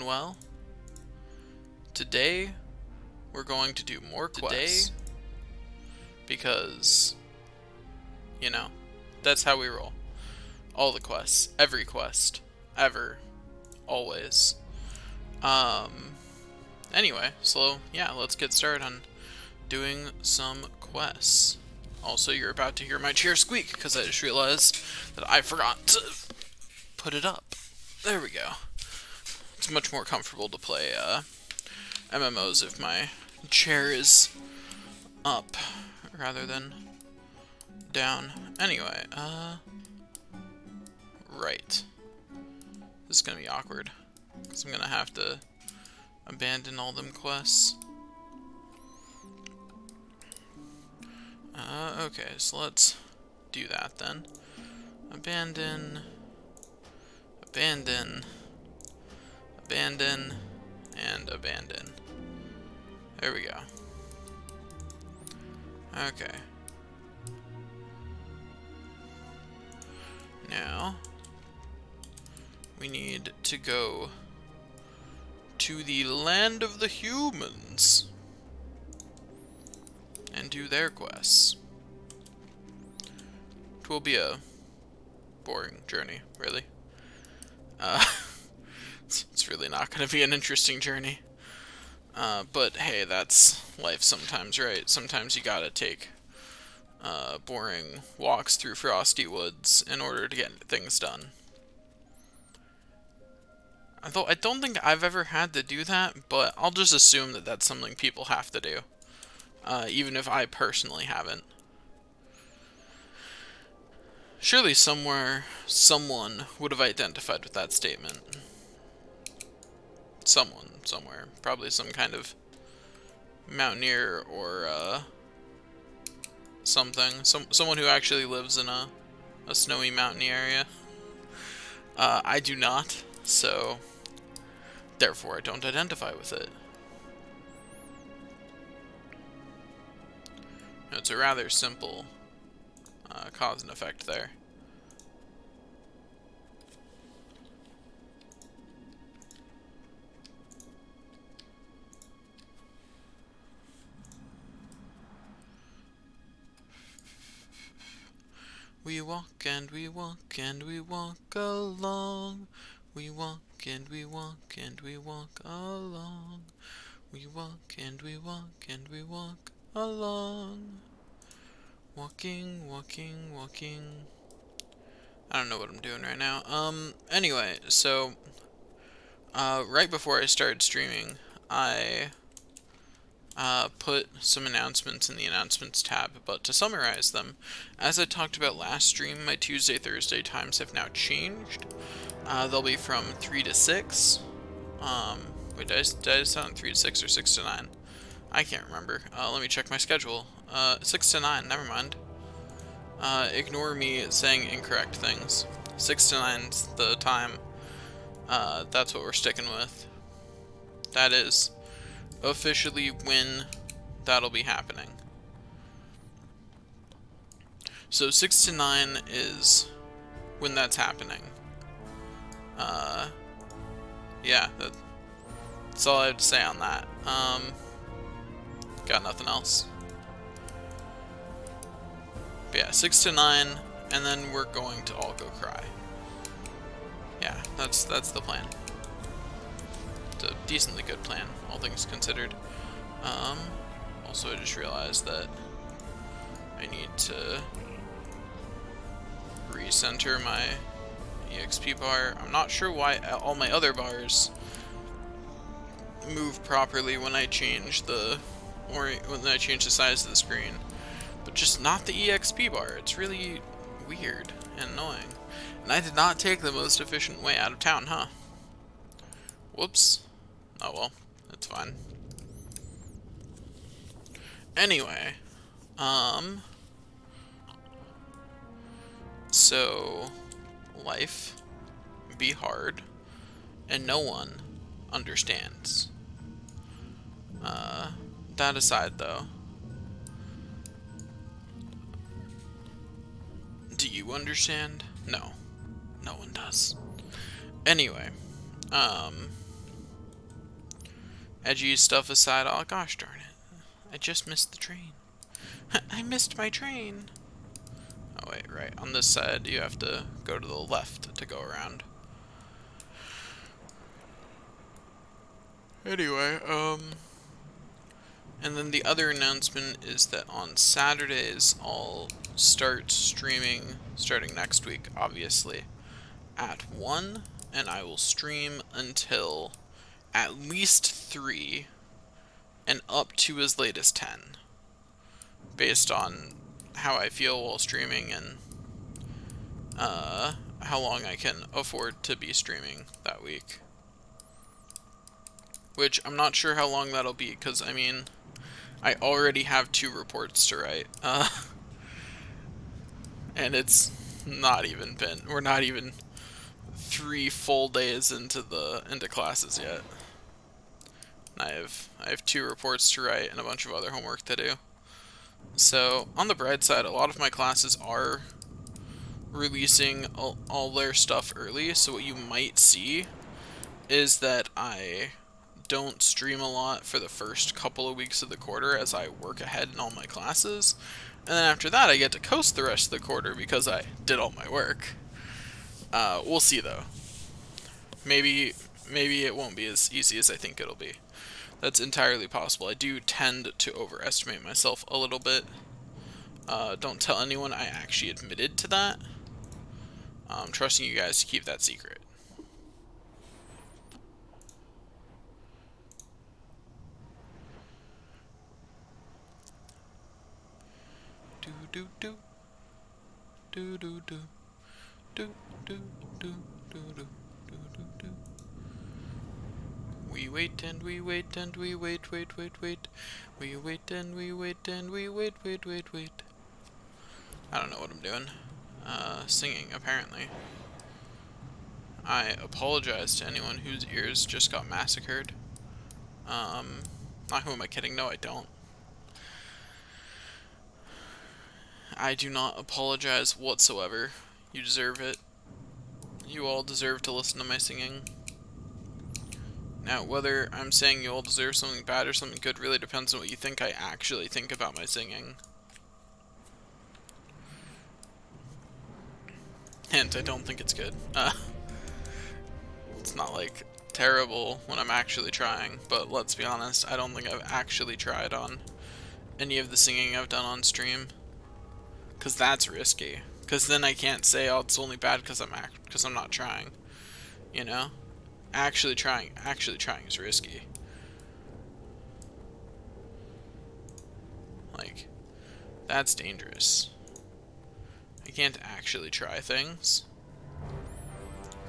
doing well. Today, we're going to do more quests. Because, you know, that's how we roll. All the quests. Every quest. Ever. Always. Anyway, so, yeah, let's get started on doing some quests. Also, you're about to hear my chair squeak, because I just realized that I forgot to put it up. There we go. It's much more comfortable to play MMOs if my chair is up rather than down. Anyway, right. This is gonna be awkward, because I'm gonna have to abandon all them quests. Okay, so let's do that then. Abandon, abandon, abandon, and abandon. There we go. Okay. Now, we need to go to the land of the humans and do their quests. It will be a boring journey, really. It's really not going to be an interesting journey. But hey, that's life sometimes, right? Sometimes you gotta take boring walks through frosty woods in order to get things done. Although I don't think I've ever had to do that, but I'll just assume that that's something people have to do. Even if I personally haven't. Surely somewhere, someone would have identified with that statement. Someone, somewhere. Probably some kind of mountaineer or, something. Someone who actually lives in a snowy mountainy area. I do not, so therefore I don't identify with it. It's a rather simple cause and effect there. We walk and we walk and we walk along. We walk and we walk and we walk along. We walk and we walk and we walk along. Walking, walking, walking. I don't know what I'm doing right now. Anyway, so right before I started streaming, I put some announcements in the announcements tab, but to summarize them, as I talked about last stream, my Tuesday, Thursday times have now changed. They'll be from 3 to 6. Wait, did I sound 3 to 6 or 6 to 9? I can't remember. Let me check my schedule. 6 to 9, never mind. Ignore me saying incorrect things. 6 to 9's the time. That's what we're sticking with. That is officially when that'll be happening. So 6 to 9 is when that's happening. Yeah, that's all I have to say on that. Got nothing else. But yeah, 6 to 9, and then we're going to all go cry. Yeah, that's the plan. It's a decently good plan, all things considered. Also, I just realized that I need to recenter my EXP bar. I'm not sure why all my other bars move properly when I change the size of the screen, but just not the EXP bar. It's really weird and annoying. And I did not take the most efficient way out of town, huh? Whoops. Oh well, it's fine. Anyway, so life be hard, and no one understands. That aside, though, do you understand? No, no one does. Anyway, edgy stuff aside, oh gosh darn it. I just missed the train. I missed my train. Oh wait, right. On this side, you have to go to the left to go around. Anyway, and then the other announcement is that on Saturdays, I'll start streaming, starting next week, obviously, at 1, and I will stream until at least 3, and up to as late as 10, based on how I feel while streaming and how long I can afford to be streaming that week. Which, I'm not sure how long that'll be, because, I mean, I already have 2 reports to write, and it's not even been, we're not even 3 full days into classes yet. I have 2 reports to write and a bunch of other homework to do. So, on the bright side, a lot of my classes are releasing all their stuff early, so what you might see is that I don't stream a lot for the first couple of weeks of the quarter as I work ahead in all my classes, and then after that I get to coast the rest of the quarter because I did all my work. We'll see though. Maybe it won't be as easy as I think it'll be. That's entirely possible. I do tend to overestimate myself a little bit. Don't tell anyone I actually admitted to that. I'm trusting you guys to keep that secret. Do do do do do do do do do do do do do. We wait and we wait and we wait, wait, wait, wait. We wait and we wait and we wait, wait, wait, wait. I don't know what I'm doing. Singing, apparently. I apologize to anyone whose ears just got massacred. Who am I kidding? No, I don't. I do not apologize whatsoever. You deserve it. You all deserve to listen to my singing. Now, whether I'm saying you all deserve something bad or something good really depends on what you think I actually think about my singing. Hint, I don't think it's good. It's not, like, terrible when I'm actually trying, but let's be honest, I don't think I've actually tried on any of the singing I've done on stream. Because that's risky. Because then I can't say, oh, it's only bad because I'm not trying. You know? Actually trying is risky. Like, that's dangerous. I can't actually try things.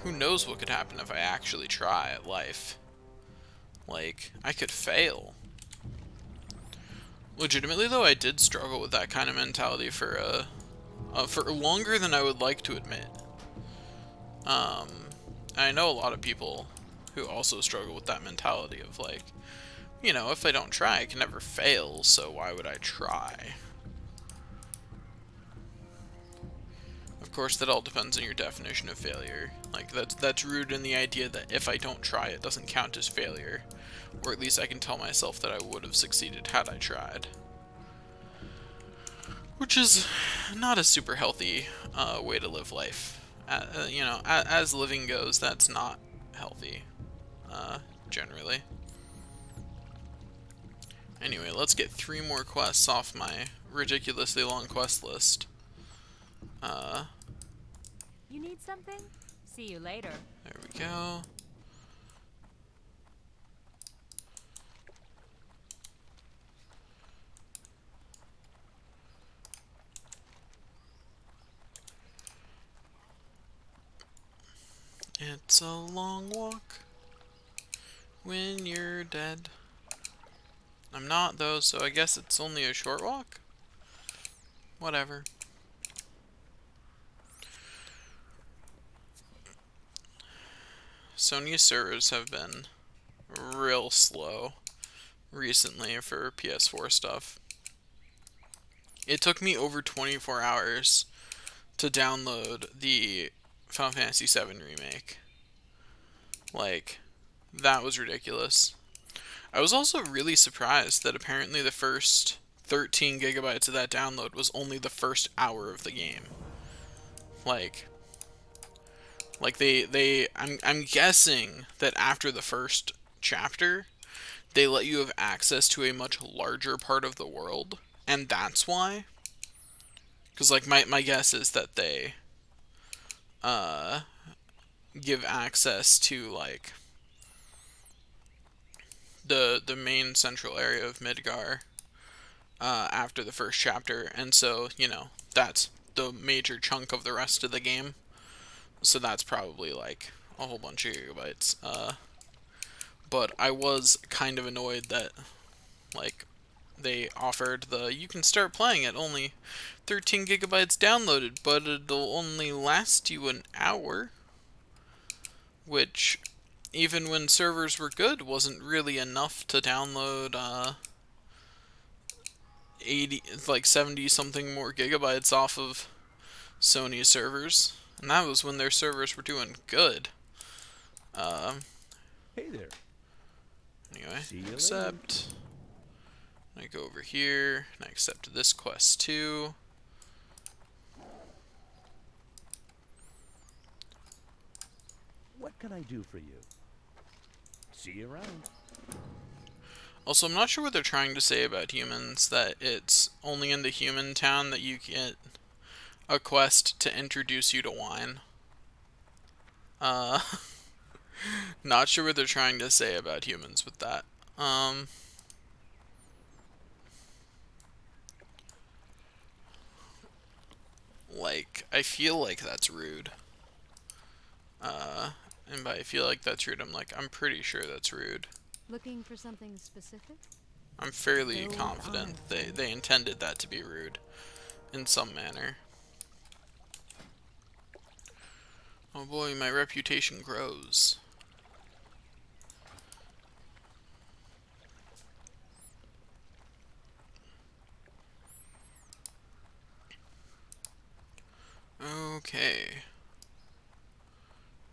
Who knows what could happen if I actually try at life? Like, I could fail. Legitimately, though, I did struggle with that kind of mentality for longer than I would like to admit. I know a lot of people who also struggle with that mentality of, like, you know, if I don't try, I can never fail, so why would I try? Of course, that all depends on your definition of failure. Like, that's rooted in the idea that if I don't try, it doesn't count as failure. Or at least I can tell myself that I would have succeeded had I tried. Which is not a super healthy way to live life. You know, as living goes, that's not healthy, generally. Anyway, let's get 3 more quests off my ridiculously long quest list. You need something? See you later. There we go. It's a long walk when you're dead. I'm not, though, so I guess it's only a short walk? Whatever. Sony's servers have been real slow recently for PS4 stuff. It took me over 24 hours to download the Final Fantasy VII Remake. Like, that was ridiculous. I was also really surprised that apparently the first 13 gigabytes of that download was only the first hour of the game. Like, I'm guessing that after the first chapter, they let you have access to a much larger part of the world, and that's why. Because like my guess is that they uh give access to like the main central area of Midgar after the first chapter, and so that's the major chunk of the rest of the game. So that's probably like a whole bunch of gigabytes. But I was kind of annoyed that like they offered the you can start playing at only 13 gigabytes downloaded, but it'll only last you an hour, which even when servers were good wasn't really enough to download 80 like 70 something more gigabytes off of Sony servers, and that was when their servers were doing good. Um, Hey there. anyway, See you later. accept. I go over here and I accept this quest too. What can I do for you? See you around. Also, I'm not sure what they're trying to say about humans, that it's only in the human town that you get a quest to introduce you to wine. Uh, not sure what they're trying to say about humans with that. Like, I feel like that's rude. And by I feel like that's rude, I'm like, I'm pretty sure that's rude. Looking for something specific? I'm fairly Go with honor, confident they, friend. they intended that to be rude in some manner. Oh boy, my reputation grows. Okay.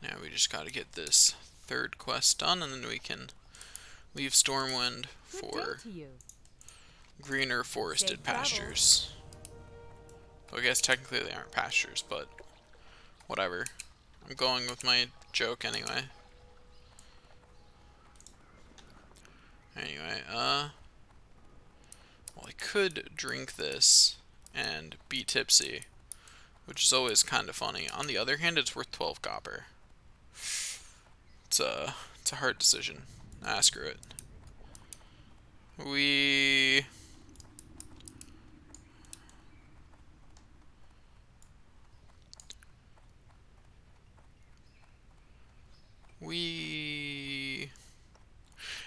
Now we just gotta get this third quest done, and then we can leave Stormwind Good day for to you. greener forested Safe travels. pastures. Well, I guess technically they aren't pastures, but whatever. I'm going with my joke anyway. Anyway, well, I could drink this and be tipsy, which is always kind of funny. On the other hand, it's worth 12 copper. It's a hard decision. Ah, screw it. We we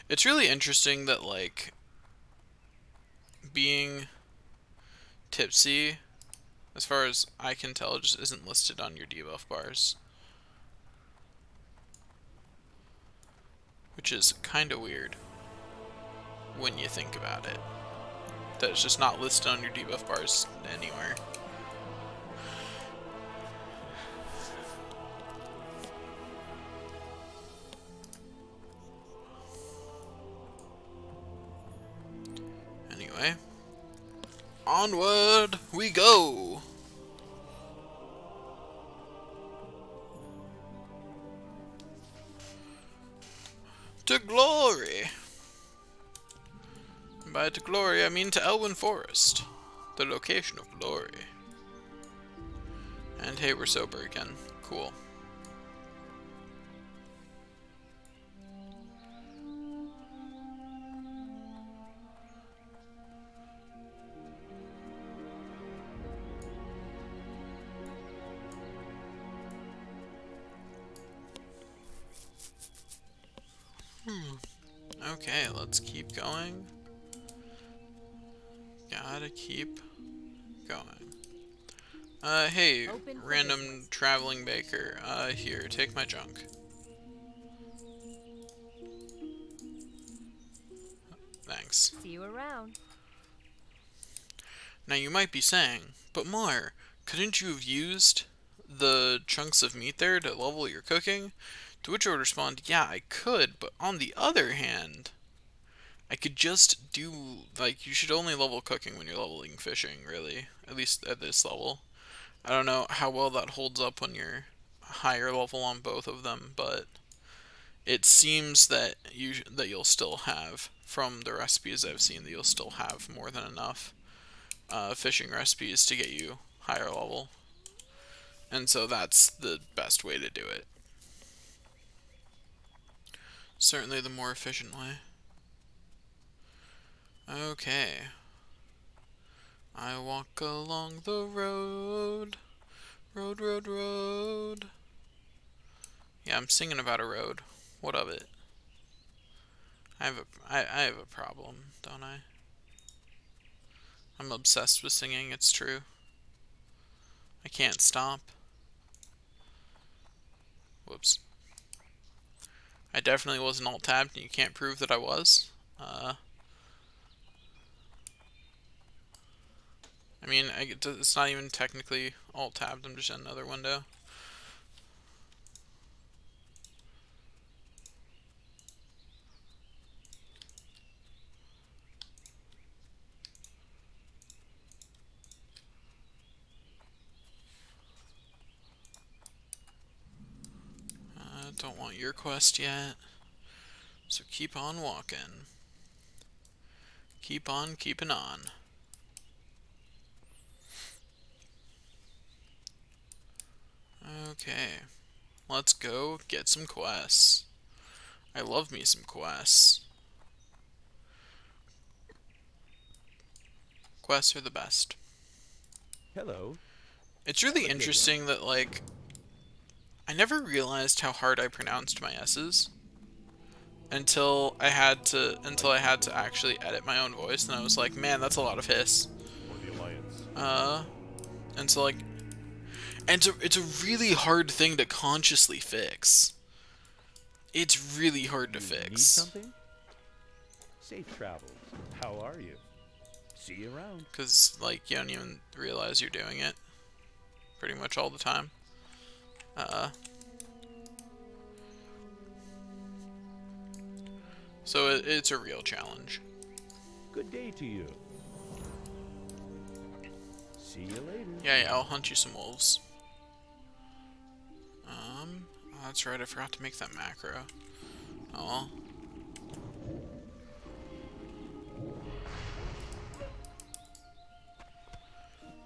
it's really interesting that like being tipsy, as far as I can tell, just isn't listed on your debuff bars, which is kind of weird when you think about it. That it's just not listed on your debuff bars anywhere. Anyway, onward we go! To glory! And by to glory, I mean to Elwyn Forest, the location of glory. And hey, we're sober again. Cool. Okay, let's keep going. Gotta keep going. Hey, Open for random business. traveling baker. Here, take my junk. Thanks. See you around. Now you might be saying, but Mar, couldn't you have used the chunks of meat there to level your cooking? To which I would respond, yeah, I could, but on the other hand, I could just do, like, you should only level cooking when you're leveling fishing, really. At least at this level. I don't know how well that holds up when you're higher level on both of them, but it seems that you'll still have, from the recipes I've seen, that you'll still have more than enough fishing recipes to get you higher level. And so that's the best way to do it. Certainly the more efficient way. Okay. I walk along the road. Road, road, road. Yeah, I'm singing about a road. What of it? I have a problem, don't I? I'm obsessed with singing, it's true. I can't stop. Whoops. I definitely wasn't alt-tabbed, and you can't prove that I was. I mean, it's not even technically alt-tabbed, I'm just in another window. Don't want your quest yet. So keep on walking. Keep on keeping on. Okay. Let's go get some quests. I love me some quests. Quests are the best. Hello. It's Have really a good one. interesting that, like, I never realized how hard I pronounced my S's until I had to actually edit my own voice, and I was like, man, that's a lot of hiss. For the Alliance. Uh, and so like, and it's a really hard thing to consciously fix. It's really hard to You need fix. something? Safe travels. How are you? See you around. Because, like, you don't even realize you're doing it pretty much all the time. So it's a real challenge. Good day to you. See you later. Yeah, I'll hunt you some wolves. Oh, that's right, I forgot to make that macro. Oh well.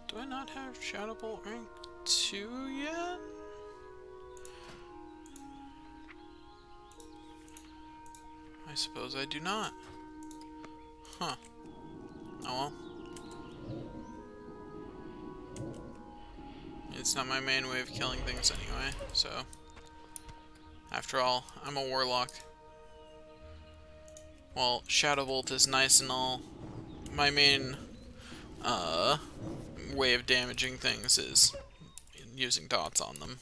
Do I not have Shadow Bolt rank 2 yet? I suppose I do not. Huh. Oh well. It's not my main way of killing things anyway, so... After all, I'm a warlock. Well, Shadow Bolt is nice and all. My main, way of damaging things is using dots on them.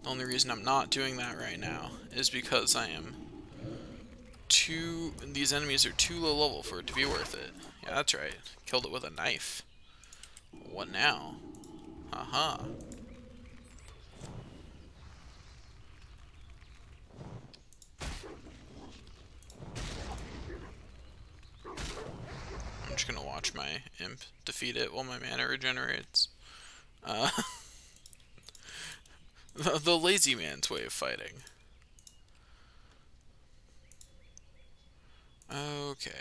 The only reason I'm not doing that right now is because these enemies are too low level for it to be worth it. Yeah, that's right. Killed it with a knife. What now? Haha. I'm just gonna watch my imp defeat it while my mana regenerates. Uh, the lazy man's way of fighting. Okay.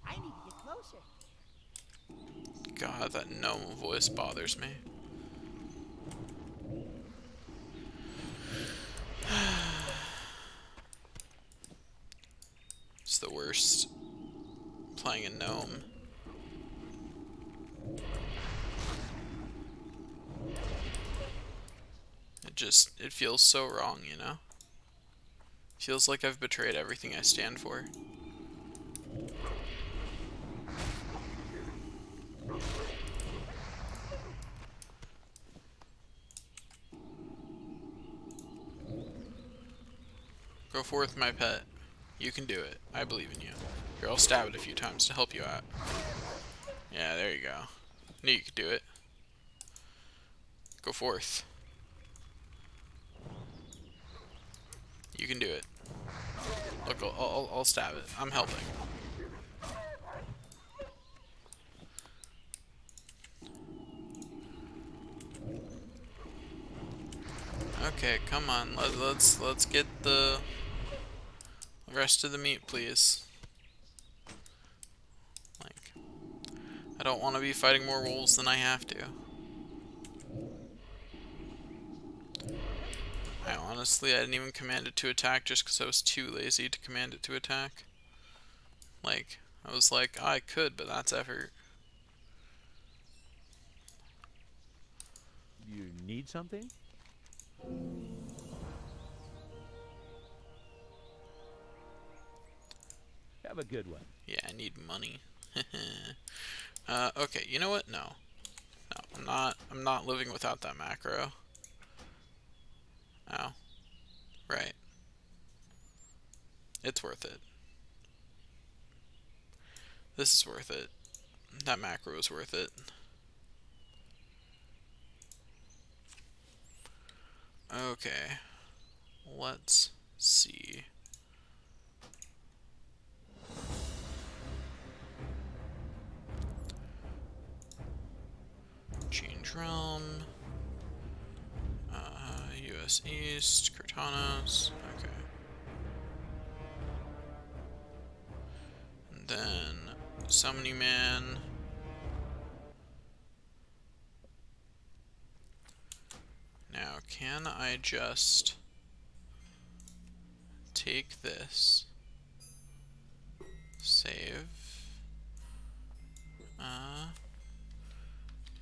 I need to get closer. God, that gnome voice bothers me. It's the worst. Playing a gnome. It feels so wrong, you know? Feels like I've betrayed everything I stand for. Go forth, my pet. You can do it. I believe in you. Here, I'll stab it a few times to help you out. Yeah, there you go. Knew you could do it. Go forth. You can do it. Look, I'll stab it. I'm helping. Okay, come on. Let's get the rest of the meat, please. Like, I don't want to be fighting more wolves than I have to. I didn't even command it to attack just because I was too lazy to command it to attack. Like, I was like, I could, but that's effort. You need something? Have a good one. Yeah, I need money. Okay, you know what? No. No, I'm not living without that macro. Oh. Right. It's worth it. This is worth it. That macro is worth it. Okay. Let's see. Change realm. US East. Cortanas. Okay. And then Summoning Man. Now, can I just take this, save,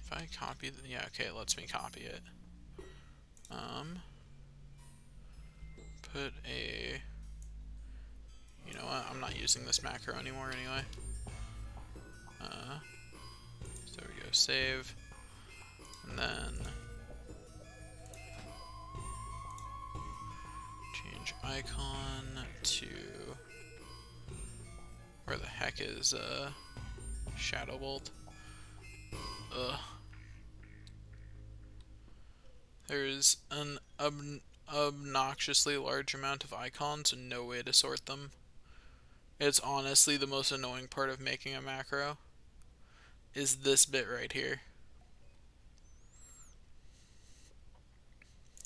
if I copy, yeah, okay, it lets me copy it, put a, you know what, I'm not using this macro anymore anyway, so there we go, save, and then change icon to, where the heck is, Shadow Bolt? Ugh. There's an obnoxiously large amount of icons and no way to sort them. It's honestly the most annoying part of making a macro, is this bit right here.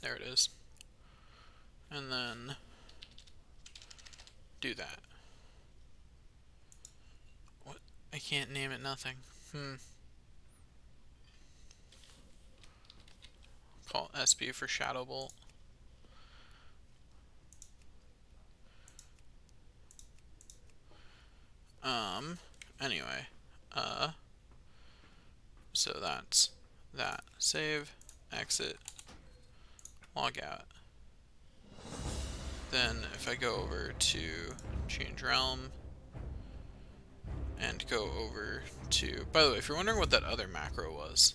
There it is. And then do that. What? I can't name it nothing. Call it SP for Shadow Bolt. Anyway, so that's that. Save, exit, log out. Then if I go over to change realm and go over to, by the way, if you're wondering what that other macro was,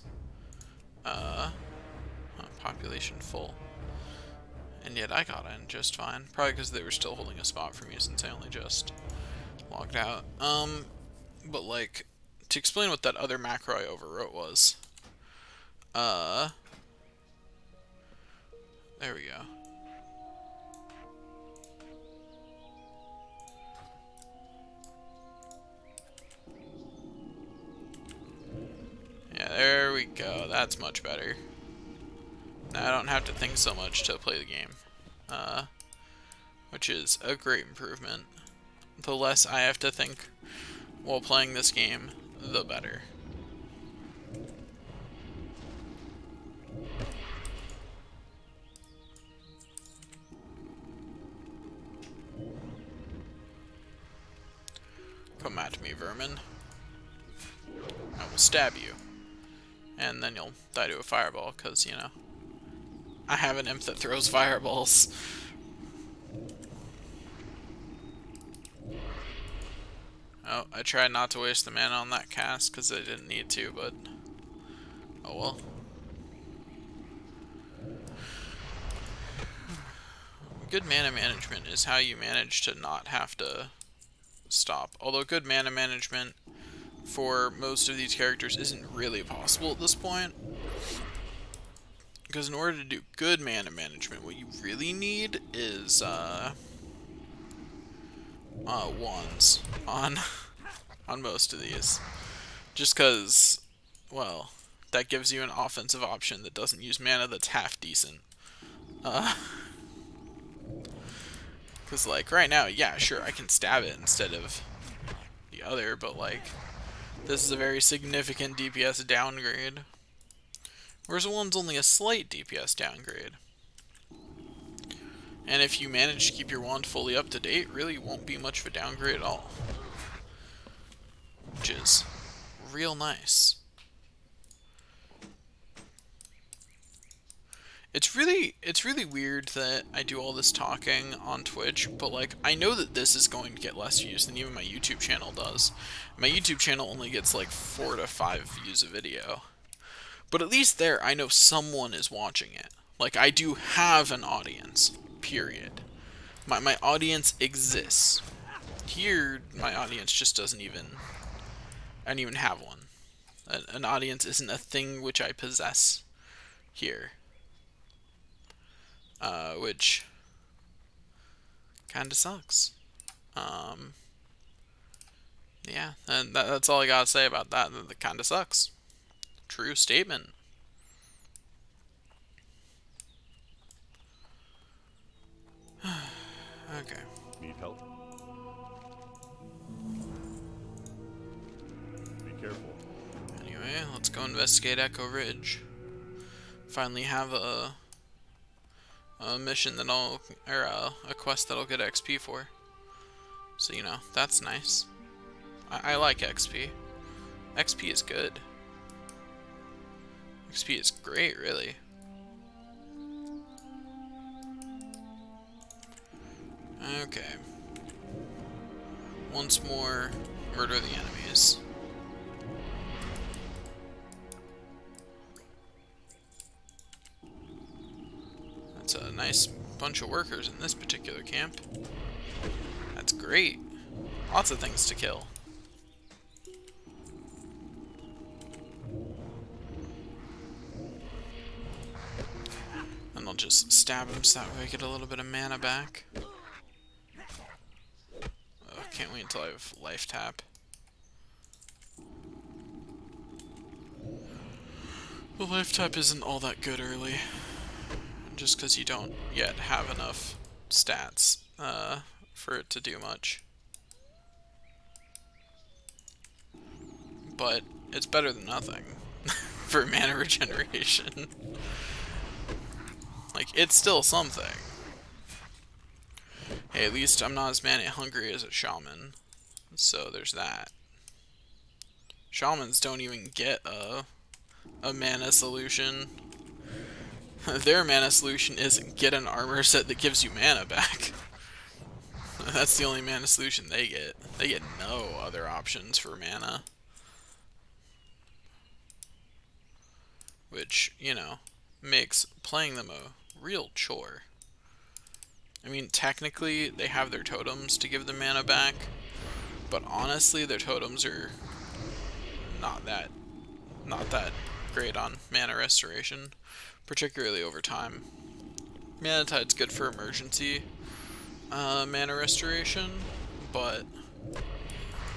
population full. And yet I got in just fine. Probably because they were still holding a spot for me since I only just logged out. But like, to explain what that other macro I overwrote was, there we go. Yeah, there we go. That's much better. Now I don't have to think so much to play the game, which is a great improvement. The less I have to think while playing this game, the better. Come at me, vermin. I will stab you. And then you'll die to a fireball, because, you know, I have an imp that throws fireballs. Oh, I tried not to waste the mana on that cast, because I didn't need to, but oh well. Good mana management is how you manage to not have to stop. Although good mana management for most of these characters isn't really possible at this point. Because in order to do good mana management, what you really need is wands on on most of these. Just because, well, that gives you an offensive option that doesn't use mana that's half decent. Because, like, right now, yeah, sure, I can stab it instead of the other, but, like, this is a very significant DPS downgrade. Whereas the one's only a slight DPS downgrade. And if you manage to keep your wand fully up to date, really won't be much of a downgrade at all. Which is real nice. It's really weird that I do all this talking on Twitch, but like I know that this is going to get less views than even my YouTube channel does. My YouTube channel only gets like 4 to 5 views a video. But at least there I know someone is watching it. Like I do have an audience. Period. My audience exists. Here my audience just doesn't even I don't even have one. An audience isn't a thing which I possess here. Which kind of sucks. Yeah, and that's all I gotta say about that. That kind of sucks. True statement. Okay. Need help? Be careful. Anyway, let's go investigate Echo Ridge. Finally have a mission that or a quest that I'll get XP for. So, you know, that's nice. I like XP. XP is good. XP is great, really. Okay. Once more, murder the enemies. That's a nice bunch of workers in this particular camp. That's great. Lots of things to kill. And I'll just stab him so that way I get a little bit of mana back. Oh, can't wait until I have life tap. The life tap isn't all that good early. Just because you don't yet have enough stats for it to do much. But it's better than nothing for mana regeneration. Like, it's still something. Hey, at least I'm not as mana hungry as a shaman. So there's that. Shamans don't even get a mana solution. Their mana solution is get an armor set that gives you mana back. That's the only mana solution they get. They get no other options for mana. Which, you know, makes playing them a real chore. I mean, technically, they have their totems to give them mana back, but honestly, their totems are not that great on mana restoration, particularly over time. Mana Tide's good for emergency mana restoration, but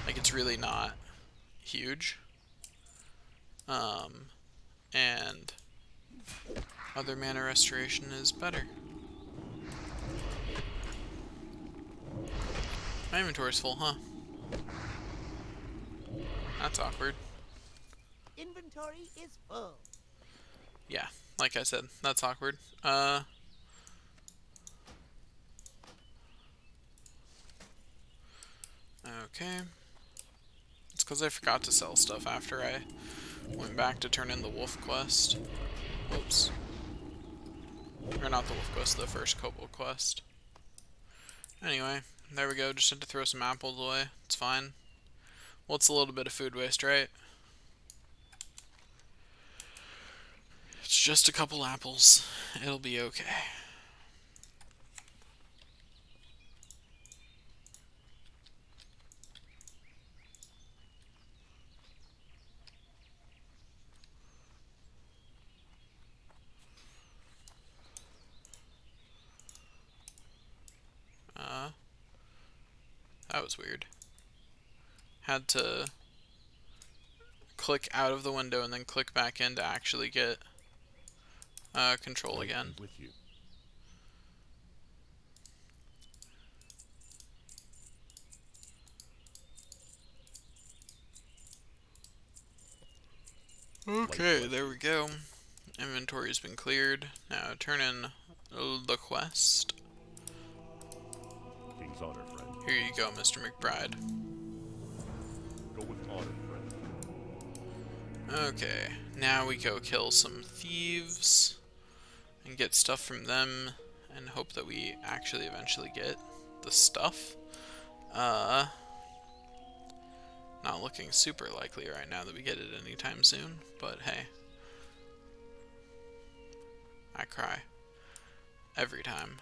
like it's really not huge. And other mana restoration is better. My inventory's full, huh? That's awkward. Inventory is full. Yeah, like I said, that's awkward. Okay. It's because I forgot to sell stuff after I went back to turn in the wolf quest. Whoops. Or not the wolf quest, the first kobold quest. Anyway, there we go. Just had to throw some apples away. It's fine. Well, it's a little bit of food waste, right? It's just a couple apples. It'll be okay. That was weird. Had to click out of the window and then click back in to actually get control Light again. be with you. Okay, there we go. Inventory's been cleared. Now turn in the quest. King's honor, friend. Here you go, Mr. McBride. Go with honor, friend. Okay, now we go kill some thieves and get stuff from them and hope that we actually eventually get the stuff. Not looking super likely right now that we get it anytime soon, but hey. I cry. Every time.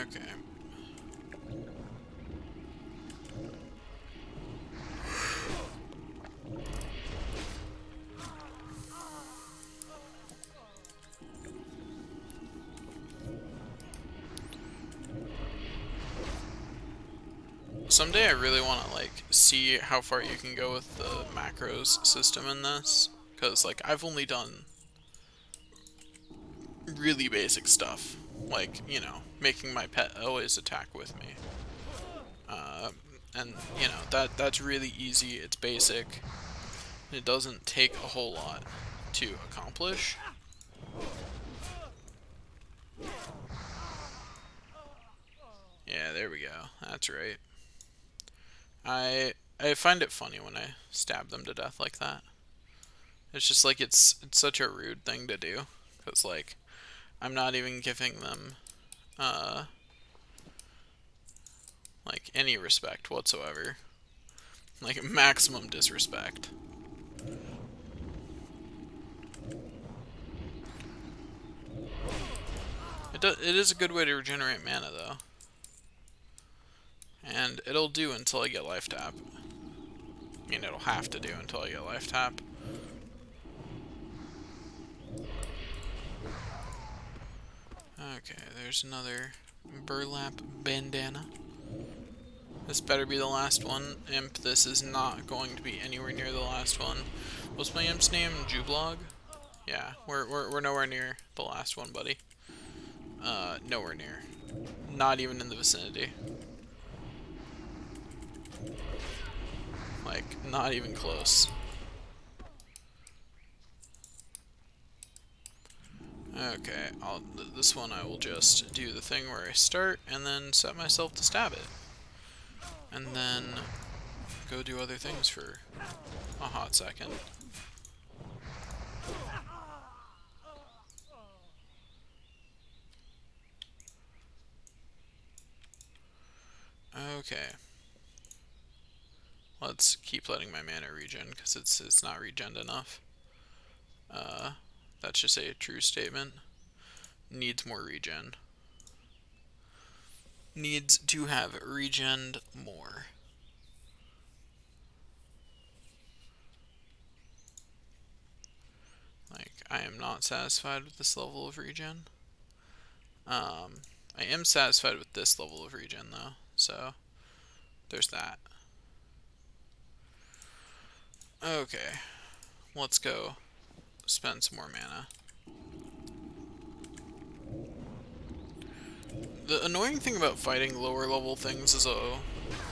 Okay. Someday I really want to like see how far you can go with the macros system in this, because like I've only done really basic stuff, like, you know, making my pet always attack with me. And you know, that's really easy, it's basic. It doesn't take a whole lot to accomplish. Yeah, there we go. That's right. I find it funny when I stab them to death like that. It's just like it's such a rude thing to do, cuz like I'm not even giving them like any respect whatsoever. Like maximum disrespect. It is a good way to regenerate mana though. And it'll do until I get life tap. I mean, it'll have to do until I get life tap. Okay, there's another burlap bandana. This better be the last one. Imp, this is not going to be anywhere near the last one. What's my imp's name? Jublog? Yeah, we're nowhere near the last one, buddy. Nowhere near. Not even in the vicinity. Like, not even close. Okay, this one I will just do the thing where I start and then set myself to stab it. And then go do other things for a hot second. Okay. Let's keep letting my mana regen, because it's not regened enough. That's just a true statement. Needs more regen. Needs to have regened more. Like, I am not satisfied with this level of regen. I am satisfied with this level of regen, though, so there's that. Okay, let's go spend some more mana. The annoying thing about fighting lower level things as a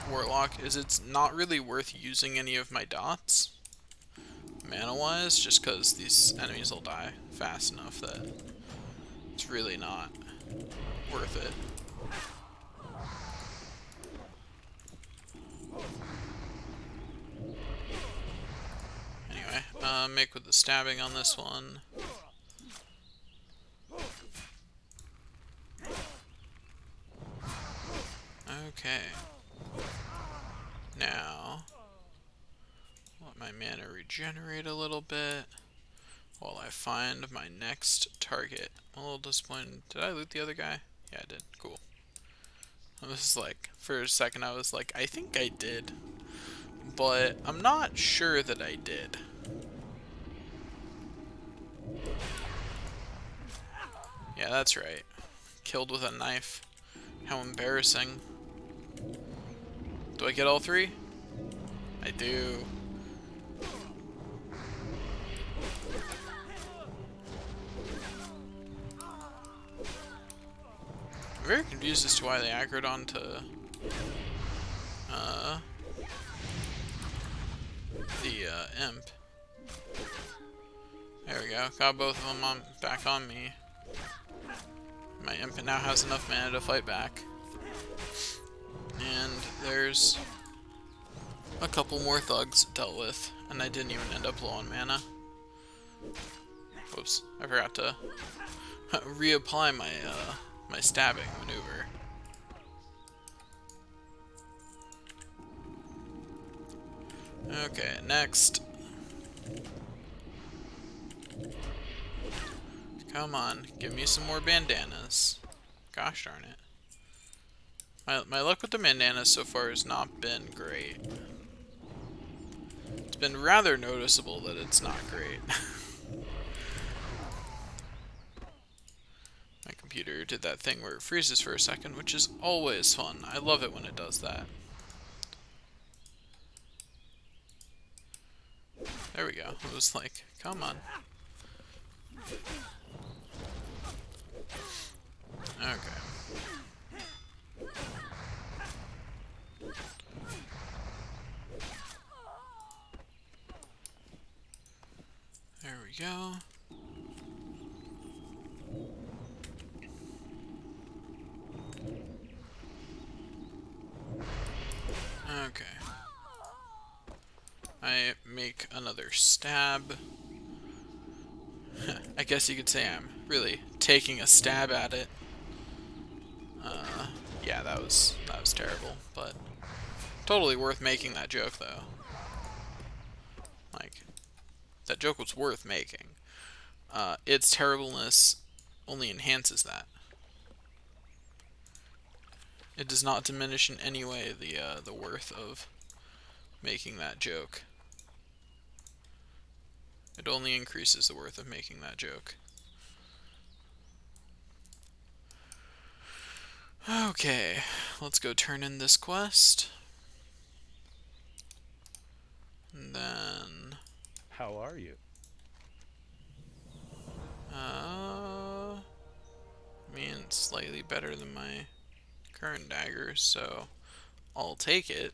warlock is it's not really worth using any of my dots, mana-wise, just because these enemies will die fast enough that it's really not worth it. Anyway, make with the stabbing on this one. Okay. Now, let my mana regenerate a little bit while I find my next target. I'm a little disappointed. Did I loot the other guy? Yeah, I did. Cool. I was like, for a second I was like, I think I did. But I'm not sure that I did. Yeah, that's right. Killed with a knife. How embarrassing. Do I get all 3? I do. I'm very confused as to why they aggroed onto the imp. There we go. Got both of them back on me. My imp now has enough mana to fight back. And there's a couple more thugs dealt with, and I didn't even end up low on mana. Whoops, I forgot to reapply my my stabbing maneuver. Okay, next. Come on, give me some more bandanas. Gosh darn it. My luck with the bandanas so far has not been great. It's been rather noticeable that it's not great. My computer did that thing where it freezes for a second, which is always fun. I love it when it does that. There we go. It was like, come on. Okay. There we go. Okay. I make another stab. I guess you could say I'm really taking a stab at it. Yeah, that was terrible, but totally worth making that joke though. Like, that joke was worth making. Its terribleness only enhances that. It does not diminish in any way the worth of making that joke. It only increases the worth of making that joke. Okay, let's go turn in this quest. And then... How are you? I mean, it's slightly better than my current dagger, so I'll take it.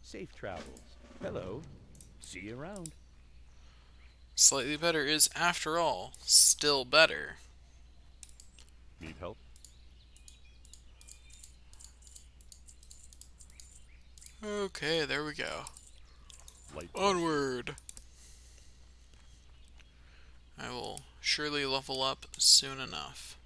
Safe travels. Hello. See you around. Slightly better is, after all, still better. Need help? Okay, there we go. Light. Onward! I will surely level up soon enough.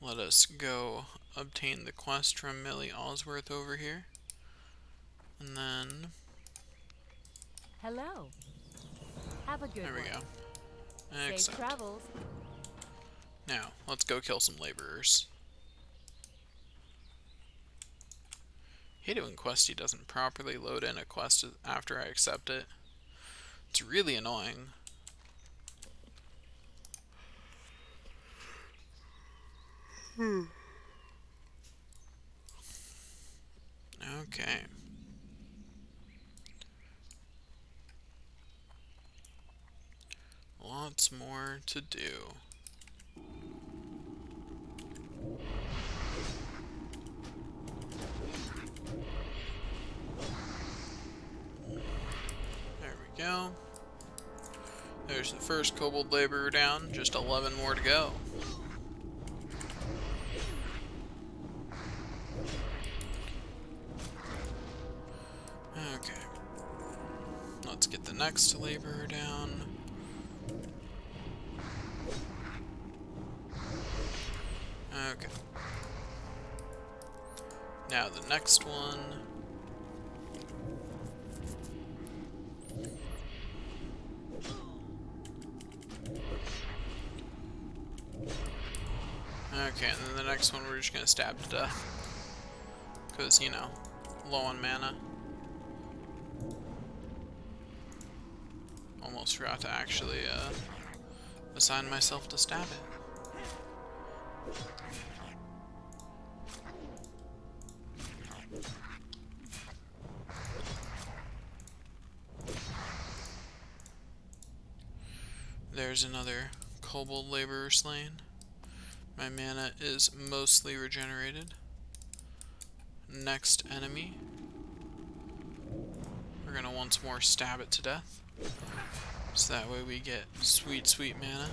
Let us go obtain the quest from Millie Osworth over here. And then... Hello. Have a good there we one. go. Safe Accept. travels. Now, let's go kill some laborers. Hate it when Questy doesn't properly load in a quest after I accept it. It's really annoying. Okay. Lots more to do. There we go. There's the first kobold laborer down, just 11 more to go. Okay. Let's get the next laborer down. Okay. Now the next one. Okay, and then the next one we're just gonna stab to death. Because, you know, low on mana. almost forgot to actually assign myself to stab it. There's another kobold laborer slain. My mana is mostly regenerated. Next enemy. We're gonna once more stab it to death. So that way we get sweet, sweet mana.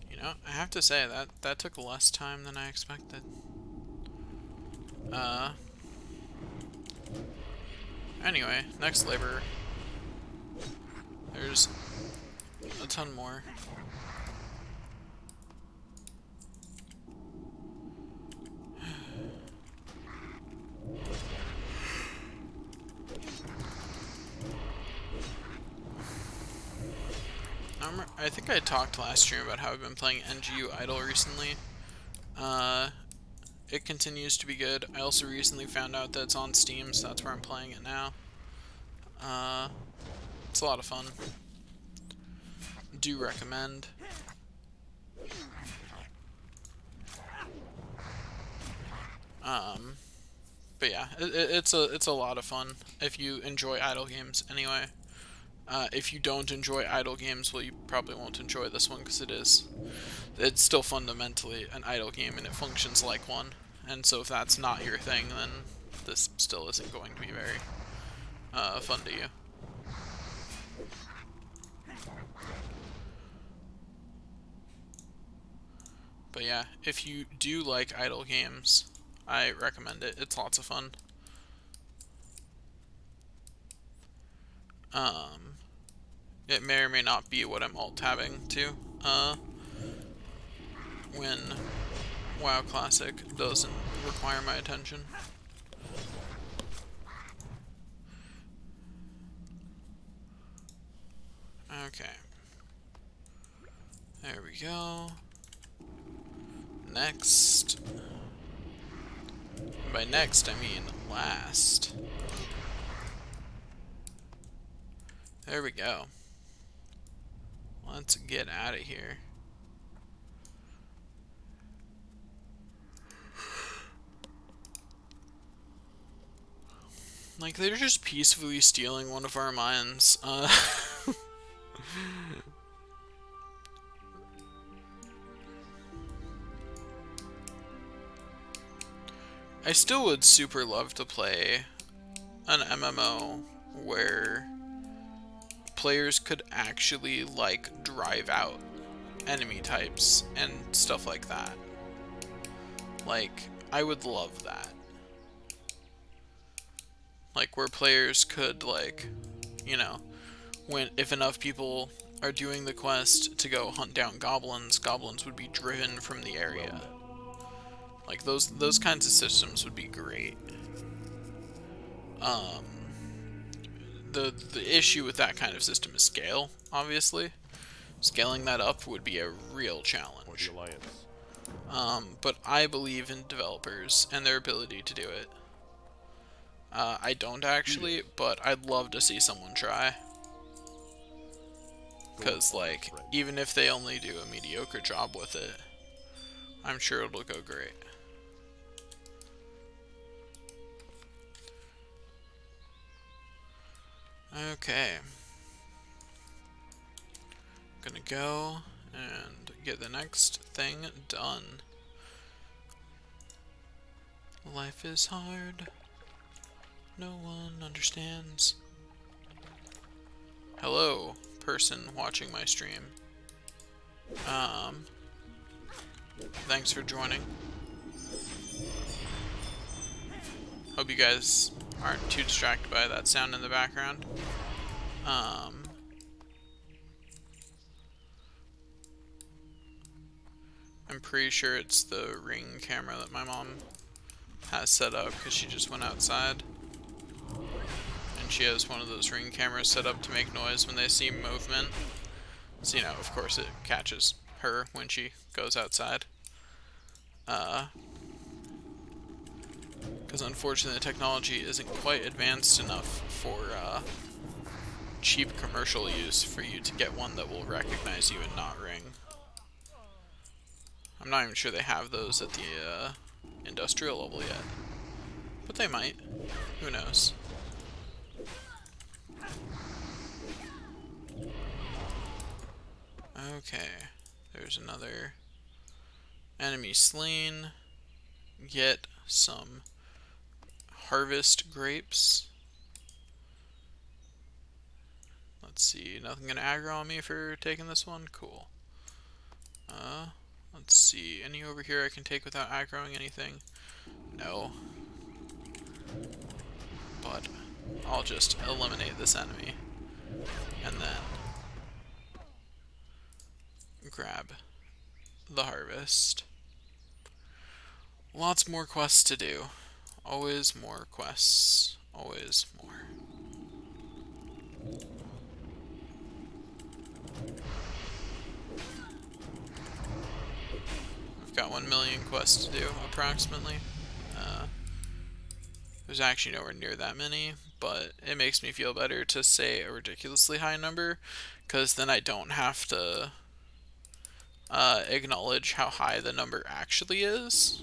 You know, I have to say that took less time than I expected. Anyway, next laborer. There's a ton more. I think I talked last stream about how I've been playing NGU Idle recently. It continues to be good. I also recently found out that it's on Steam, so that's where I'm playing it now. It's a lot of fun. Do recommend. But yeah, it's a lot of fun if you enjoy idle games anyway. If you don't enjoy idle games, well, you probably won't enjoy this one because it's still fundamentally an idle game and it functions like one. And so if that's not your thing, then this still isn't going to be very fun to you. But yeah, if you do like idle games, I recommend it. It's lots of fun. It may or may not be what I'm alt-tabbing to when WoW Classic doesn't require my attention. Okay. There we go. Next. By next, I mean last. There we go. Let's get out of here. Like, they're just peacefully stealing one of our mines. I still would super love to play an MMO where players could actually, like, drive out enemy types and stuff like that. Like, I would love that. Like, where players could, like, you know, if enough people are doing the quest to go hunt down goblins, goblins would be driven from the area. Like, those kinds of systems would be great. The issue with that kind of system is scale, obviously. Scaling that up would be a real challenge. But I believe in developers and their ability to do it. I don't actually, but I'd love to see someone try. Because, like, even if they only do a mediocre job with it, I'm sure it'll go great. Okay. Gonna go and get the next thing done. Life is hard. No one understands. Hello, person watching my stream. Thanks for joining. Hope you guys aren't too distracted by that sound in the background. I'm pretty sure it's the Ring camera that my mom has set up because she just went outside. And she has one of those Ring cameras set up to make noise when they see movement. So, you know, of course it catches her when she goes outside. Because unfortunately the technology isn't quite advanced enough for cheap commercial use for you to get one that will recognize you and not ring. I'm not even sure they have those at the industrial level yet. But they might. Who knows? Okay. There's another enemy slain. Get some harvest grapes. Let's see. Nothing gonna aggro on me for taking this one? Cool. Let's see. Any over here I can take without aggroing anything? No. But I'll just eliminate this enemy. And then grab the harvest. Lots more quests to do. Always more quests. Always more. I've got 1 million quests to do, approximately. There's actually nowhere near that many, but it makes me feel better to say a ridiculously high number, because then I don't have to acknowledge how high the number actually is.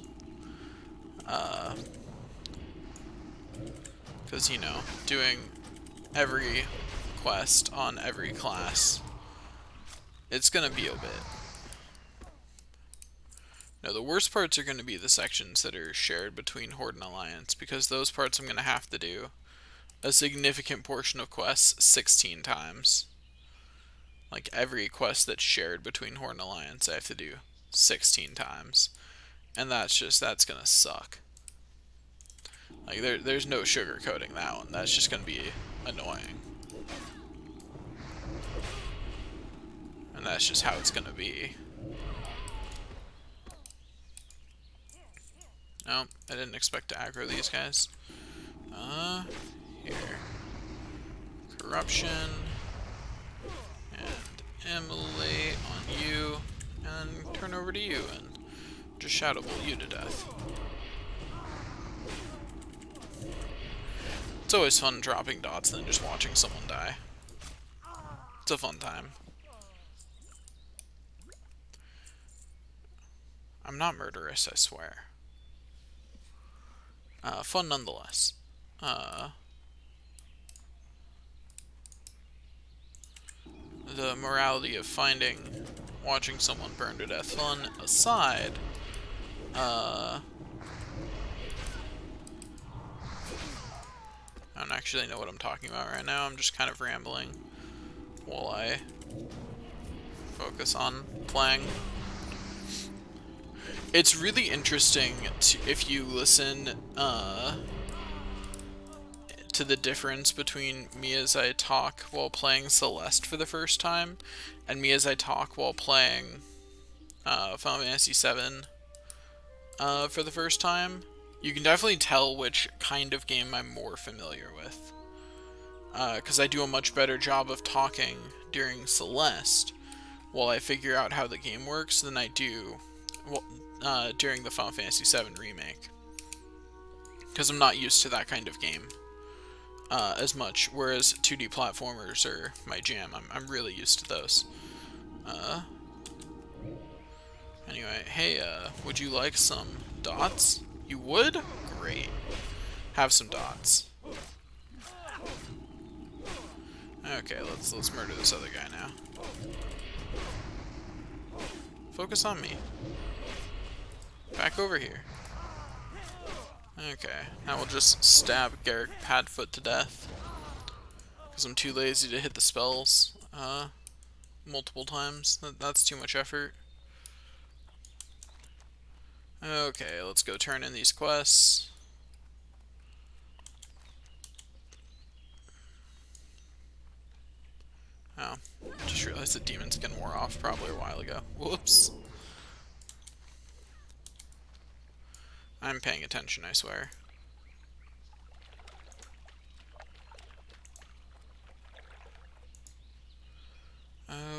Because, you know, doing every quest on every class, it's going to be a bit. No, the worst parts are going to be the sections that are shared between Horde and Alliance, because those parts I'm going to have to do a significant portion of quests 16 times. Like, every quest that's shared between Horde and Alliance I have to do 16 times. And that's going to suck. Like, there's no sugarcoating that one. That's just going to be annoying. And that's just how it's going to be. Nope, I didn't expect to aggro these guys. Here. Corruption. And immolate on you. And turn over to you and just shoutable you to death. It's always fun dropping dots and then just watching someone die. It's a fun time. I'm not murderous, I swear. Fun nonetheless. The morality of watching someone burn to death fun aside, I don't actually know what I'm talking about right now. I'm just kind of rambling while I focus on playing. It's really interesting if you listen to the difference between me as I talk while playing Celeste for the first time and me as I talk while playing Final Fantasy VII for the first time. You can definitely tell which kind of game I'm more familiar with. Because I do a much better job of talking during Celeste while I figure out how the game works than I do during the Final Fantasy VII Remake. Because I'm not used to that kind of game as much, whereas 2D platformers are my jam. I'm really used to those. Anyway, hey, would you like some dots? You would? Great. Have some dots. Okay, let's murder this other guy now. Focus on me. Back over here. Okay, now we'll just stab Garrick Padfoot to death. Because I'm too lazy to hit the spells multiple times. That's too much effort. Okay, let's go turn in these quests. Oh, I just realized the demon skin wore off probably a while ago. Whoops. I'm paying attention, I swear.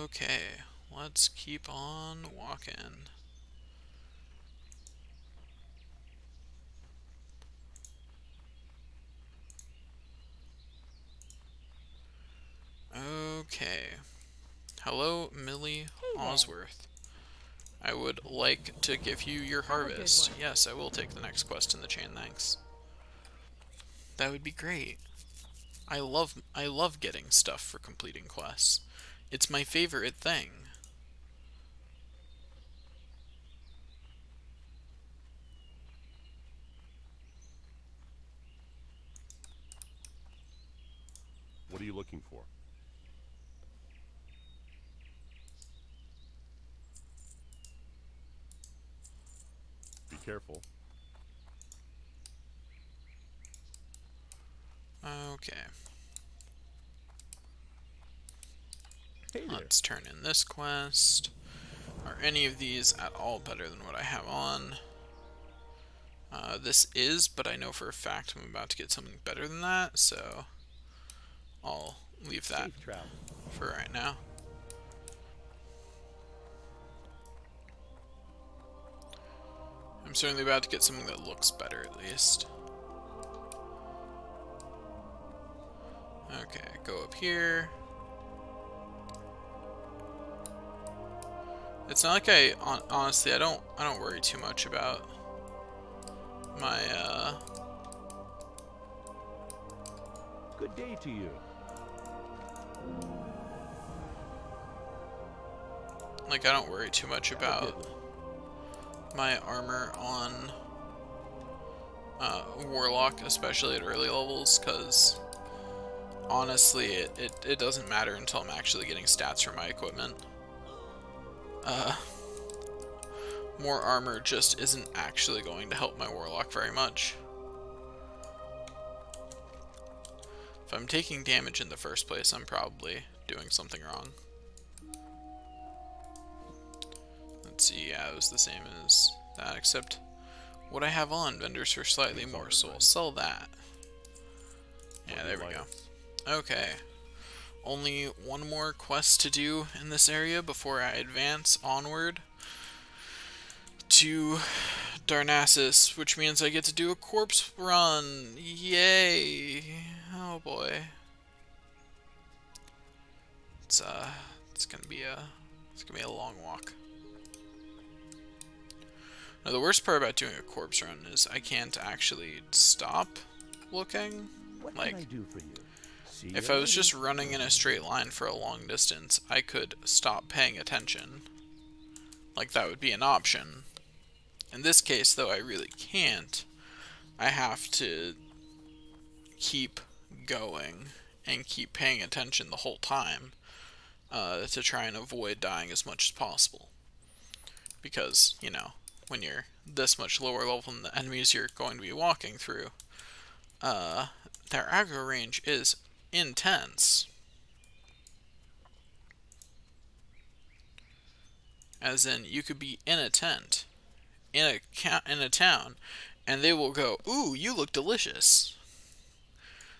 Okay, let's keep on walking. Okay. Hello, Millie there. Osworth. I would like to give you your Have a good harvest. one. Yes, I will take the next quest in the chain, thanks. That would be great. I love getting stuff for completing quests. It's my favorite thing. What are you looking for? Be careful. Okay. Hey there. Let's turn in this quest. Are any of these at all better than what I have on? This is, but I know for a fact I'm about to get something better than that, so I'll leave that Safe travel. for right now. I'm certainly about to get something that looks better, at least. Okay, go up here. It's not like honestly, I don't worry too much about my, Good day to you. like, I don't worry too much Have a about good one. my armor on Warlock, especially at early levels, because honestly, it doesn't matter until I'm actually getting stats from my equipment. More armor just isn't actually going to help my Warlock very much. If I'm taking damage in the first place, I'm probably doing something wrong. Let's see, yeah, it was the same as that, except what I have on vendors for slightly more, so I'll sell that. Yeah, there we go. Okay. Only one more quest to do in this area before I advance onward to Darnassus, which means I get to do a corpse run. Yay! Oh boy. It's gonna be a long walk. Now the worst part about doing a corpse run is I can't actually stop looking. What Like, can I do for you? See if you I was later. just running in a straight line for a long distance, I could stop paying attention. Like, that would be an option. In this case, though, I really can't. I have to keep going and keep paying attention the whole time to try and avoid dying as much as possible. Because, you know, when you're this much lower level than the enemies you're going to be walking through, their aggro range is intense. As in, you could be in a tent, in a town, and they will go, "Ooh, you look delicious,"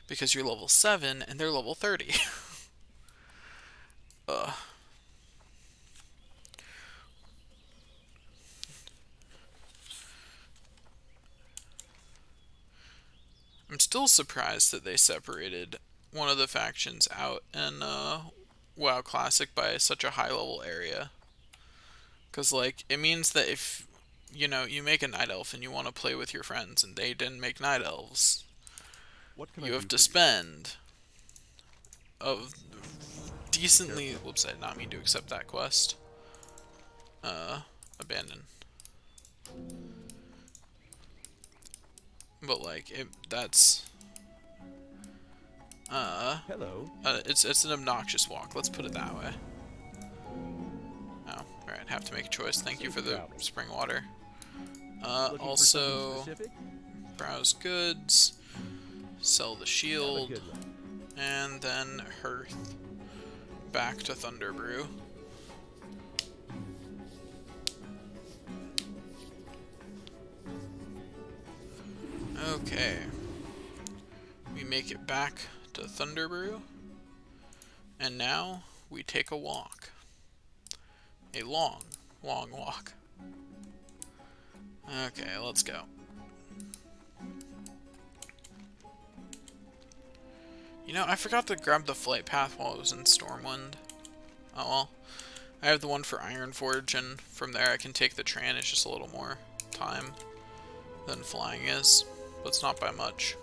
because you're level 7 and they're level 30. Ugh. I'm still surprised that they separated one of the factions out in WoW Classic by such a high level area. Because, like, it means that if, you know, you make a Night Elf and you want to play with your friends and they didn't make Night Elves, What can I you do have to for you? spend a decently... Whoops, I did not mean to accept that quest. Abandon. But, like, that's... Hello. It's an obnoxious walk, let's put it that way. Oh, alright, have to make a choice. Thank you for the spring water. Looking for Also, something specific? browse goods, sell the Have a shield, good one. and then hearth. Back to Thunderbrew. Okay. We make it back to Thunderbrew. And now we take a walk. A long, long walk. Okay, let's go. You know, I forgot to grab the flight path while I was in Stormwind. Oh well. I have the one for Ironforge, and from there I can take the train. It's just a little more time than flying is, but it's not by much.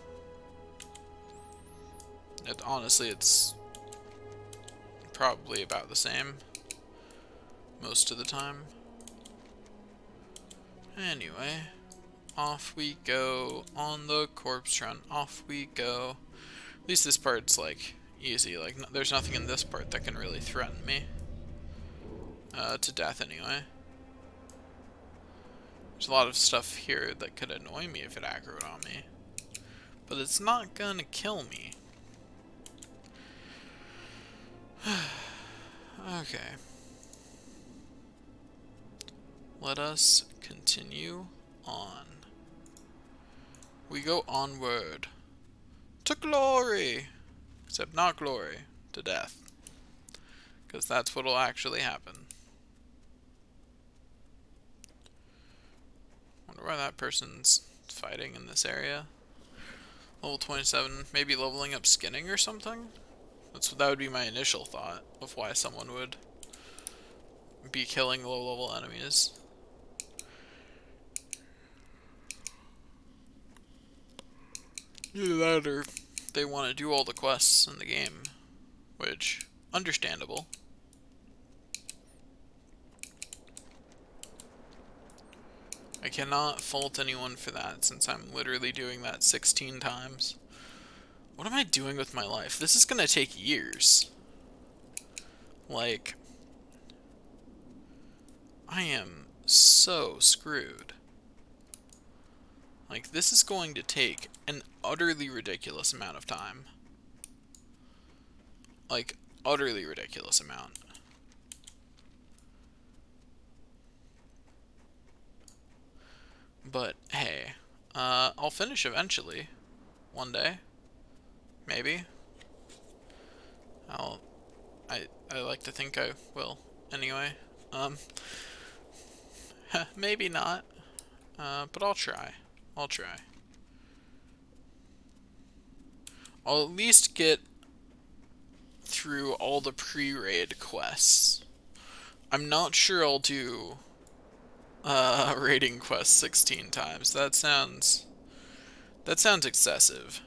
Honestly, it's probably about the same most of the time. Anyway, off we go on the corpse run. Off we go. At least this part's like easy. Like there's nothing in this part that can really threaten me to death anyway. There's a lot of stuff here that could annoy me if it aggroed on me, but it's not gonna kill me. Okay. Let us continue on. We go onward to glory, except not glory, to death, because that's what'll actually happen. Wonder why that person's fighting in this area. Level 27, maybe leveling up skinning or something? That would be my initial thought of why someone would be killing low-level enemies. Either that or they want to do all the quests in the game, which, understandable. I cannot fault anyone for that, since I'm literally doing that 16 times. What am I doing with my life? This is gonna take years. Like, I am so screwed. Like, this is going to take an utterly ridiculous amount of time. Like, utterly ridiculous amount. But, hey, I'll finish eventually. One day. Maybe. I like to think I will. Anyway, maybe not. But I'll try. I'll try. I'll at least get through all the pre-raid quests. I'm not sure I'll do raiding quests 16 times. That sounds excessive.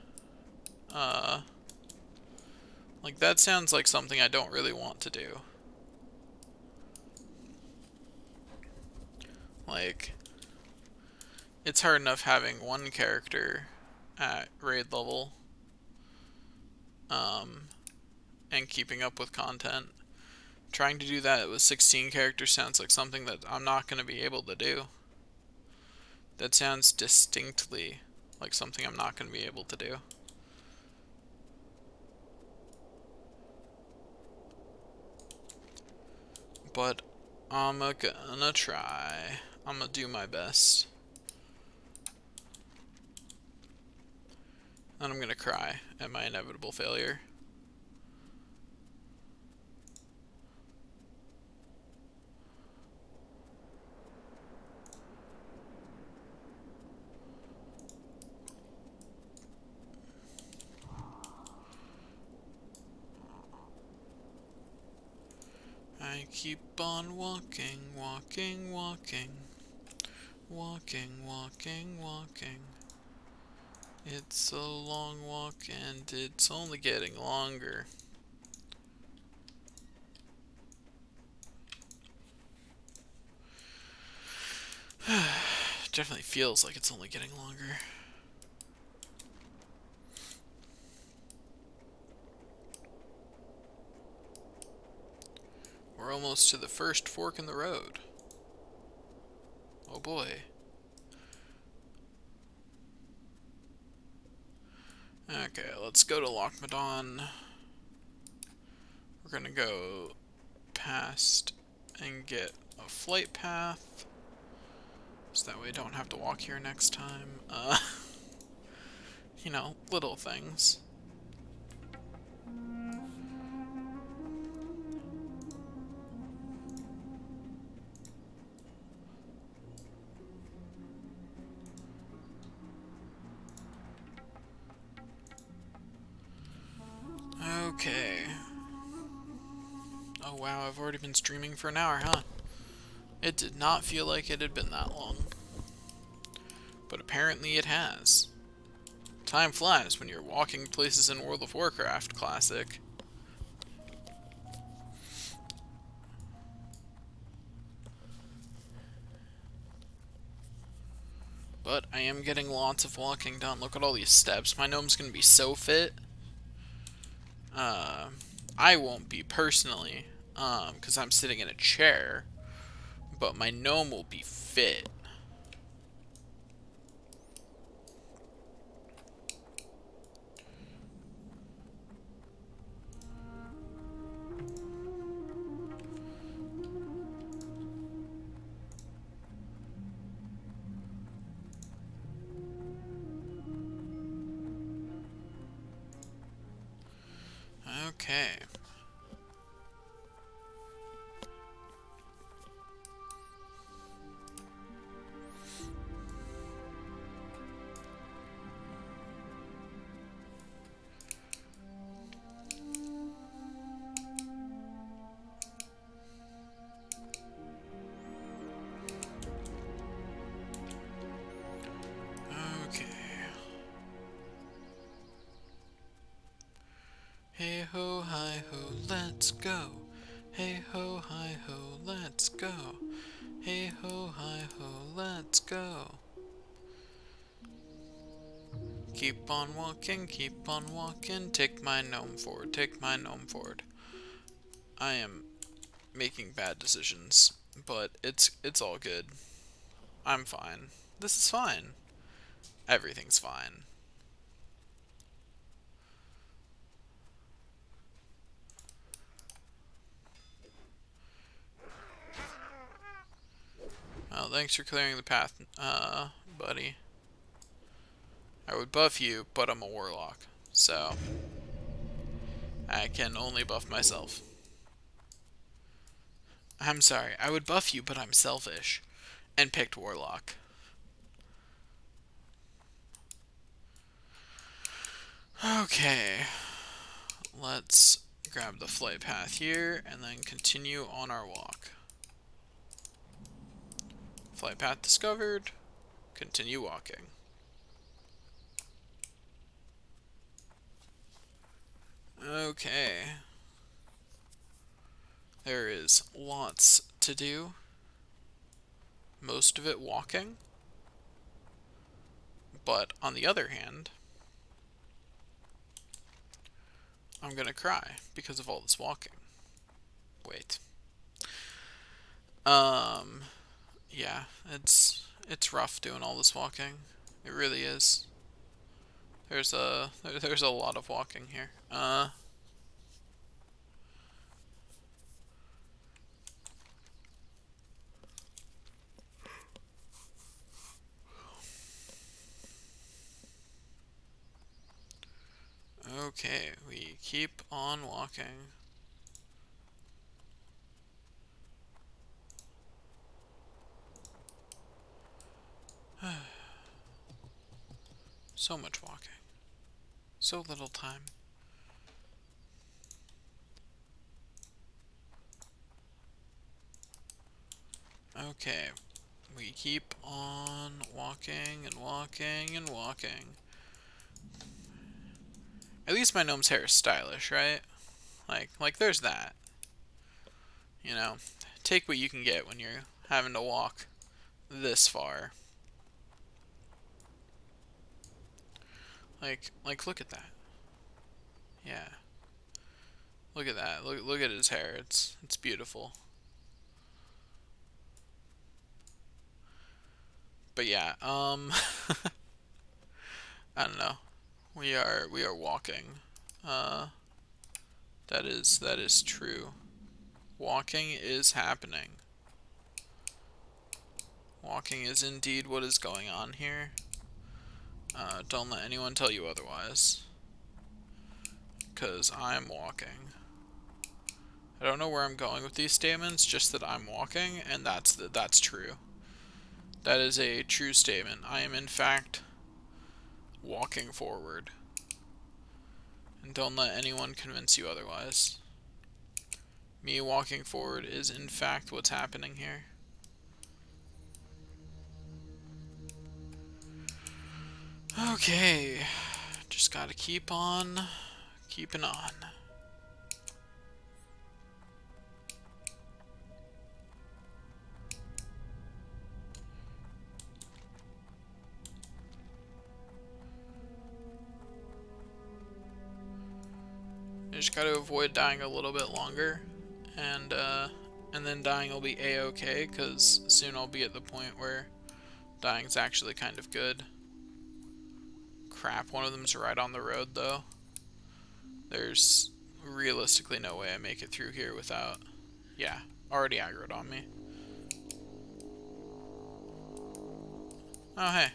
Like that sounds like something I don't really want to do. Like, it's hard enough having one character at raid level and keeping up with content. Trying to do that with 16 characters sounds like something that I'm not going to be able to do. That sounds distinctly like something I'm not going to be able to do. But I'm gonna try. I'm gonna do my best. And I'm gonna cry at my inevitable failure. I keep on walking, walking, walking. Walking, walking, walking. It's a long walk and it's only getting longer. Definitely feels like it's only getting longer. We're almost to the first fork in the road. Oh boy. Okay, let's go to Lochmadon. We're gonna go past and get a flight path, so that way I don't have to walk here next time. You know, little things. Oh wow, I've already been streaming for an hour, huh? It did not feel like it had been that long. But apparently it has. Time flies when you're walking places in World of Warcraft Classic. But I am getting lots of walking done. Look at all these steps. My gnome's gonna be so fit. I won't be personally, because I'm sitting in a chair. But my gnome will be fit. Okay. Okay. Hey ho, hi ho, let's go. Hey ho, hi ho, let's go. Hey ho, hi ho, let's go. Keep on walking, take my gnome forward, take my gnome forward. I am making bad decisions, but it's all good. I'm fine. This is fine. Everything's fine. Well, thanks for clearing the path, buddy. I would buff you, but I'm a warlock, so I can only buff myself. I'm sorry, I would buff you, but I'm selfish, and picked warlock. Okay, let's grab the flight path here, and then continue on our walk. Flight path discovered, continue walking. Okay. There is lots to do. Most of it walking. But on the other hand, I'm gonna cry because of all this walking. Wait. Yeah, it's rough doing all this walking. It really is. There's a lot of walking here. Okay, we keep on walking. So much walking. So little time. Okay, we keep on walking and walking and walking. At least my gnome's hair is stylish, right? Like there's that. You know, take what you can get when you're having to walk this far. Like look at that. Yeah. Look at that. Look at his hair. It's beautiful. But yeah, I don't know. We are walking. That is true. Walking is happening. Walking is indeed what is going on here. Don't let anyone tell you otherwise. 'Cause I'm walking. I don't know where I'm going with these statements, just that I'm walking, and that's true. That is a true statement. I am in fact walking forward. And don't let anyone convince you otherwise. Me walking forward is in fact what's happening here. Okay, just gotta keep on keeping on. I just gotta avoid dying a little bit longer, and then dying will be a-okay, because soon I'll be at the point where dying's actually kind of good. Crap, one of them's right on the road though. There's realistically no way I make it through here without... Yeah, already aggroed on me. Oh, hey.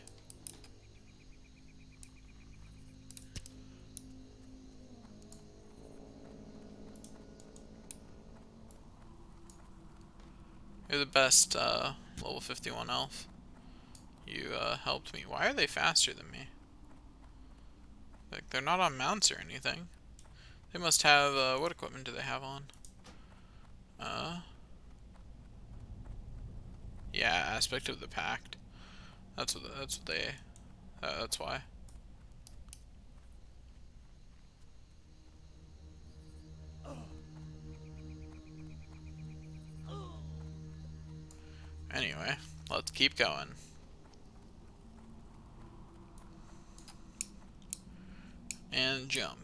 You're the best level 51 elf. You helped me. Why are they faster than me? Like, they're not on mounts or anything. They must have, what equipment do they have on? Yeah, aspect of the pact. That's what they, that's why. Anyway, let's keep going. And jump,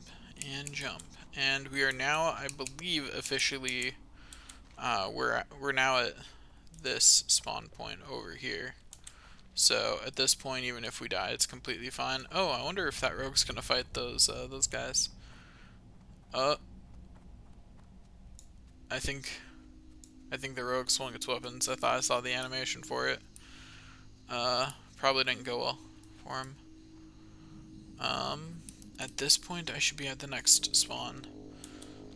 and jump. And we are now, I believe, officially, we're now at this spawn point over here. So at this point, even if we die, it's completely fine. Oh, I wonder if that rogue's gonna fight those guys. I think the rogue swung its weapons. I thought I saw the animation for it. Probably didn't go well for him. At this point, I should be at the next spawn.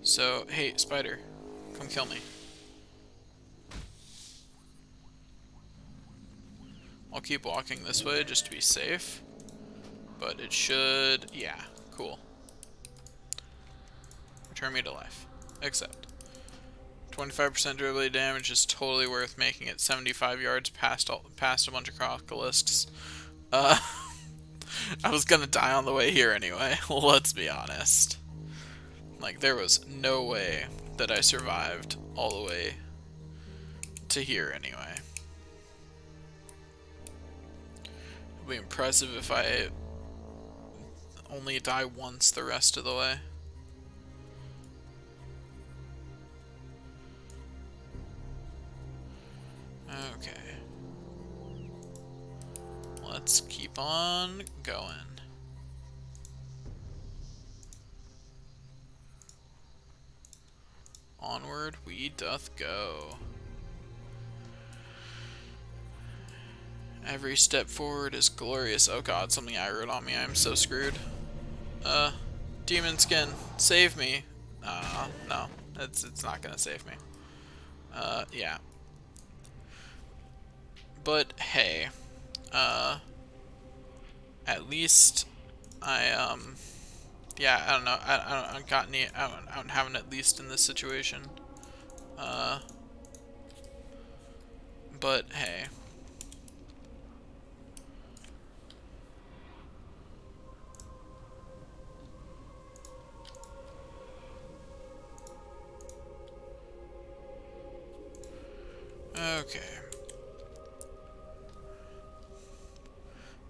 So, hey, spider, come kill me. I'll keep walking this way just to be safe. But it should... yeah, cool. Return me to life. Accept. 25% durability damage is totally worth making it 75 yards past a bunch of crocolisks. I was gonna die on the way here anyway, let's be honest. Like, there was no way that I survived all the way to here anyway. It'd be impressive if I only die once the rest of the way. Okay. Let's keep on going. Onward we doth go. Every step forward is glorious. Oh god, something aggroed on me. I'm so screwed. Demon skin, save me. No, it's not gonna save me. Yeah. But hey, at least yeah, I don't know. I don't have an at least in this situation. But hey. Okay.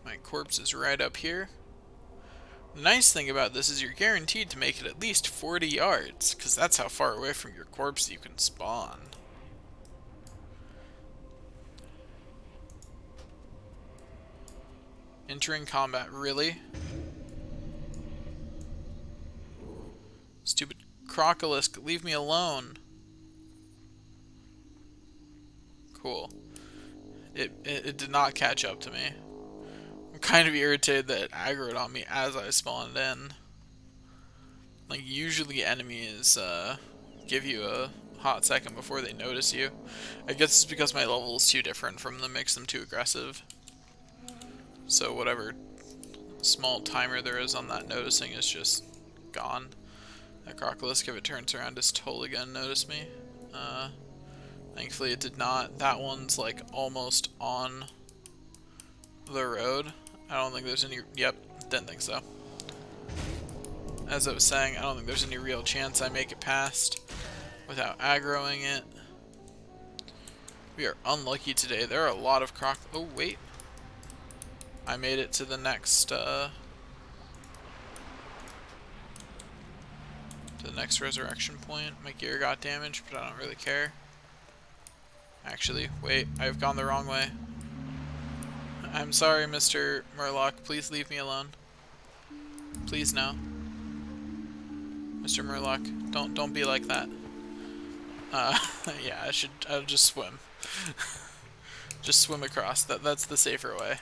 My corpse is right up here. The nice thing about this is you're guaranteed to make it at least 40 yards, because that's how far away from your corpse you can spawn. Entering combat, really? Stupid crocolisk, leave me alone. Cool. It did not catch up to me. I'm kind of irritated that it aggroed on me as I spawned in. Like, usually enemies give you a hot second before they notice you. I guess it's because my level is too different from them, makes them too aggressive. So whatever small timer there is on that noticing is just gone. That crocolisk, if it turns around, is totally gonna notice me. Thankfully it did not. That one's like almost on the road. I don't think there's any... Yep, didn't think so. As I was saying, I don't think there's any real chance I make it past without aggroing it. We are unlucky today. There are a lot of croc... Oh, wait. I made it to the next, resurrection point. My gear got damaged, but I don't really care. Actually, wait. I've gone the wrong way. I'm sorry, Mr. Murloc. Please leave me alone. Please, no. Mr. Murloc, don't be like that. Yeah, I'll just swim. Just swim across. That's the safer way.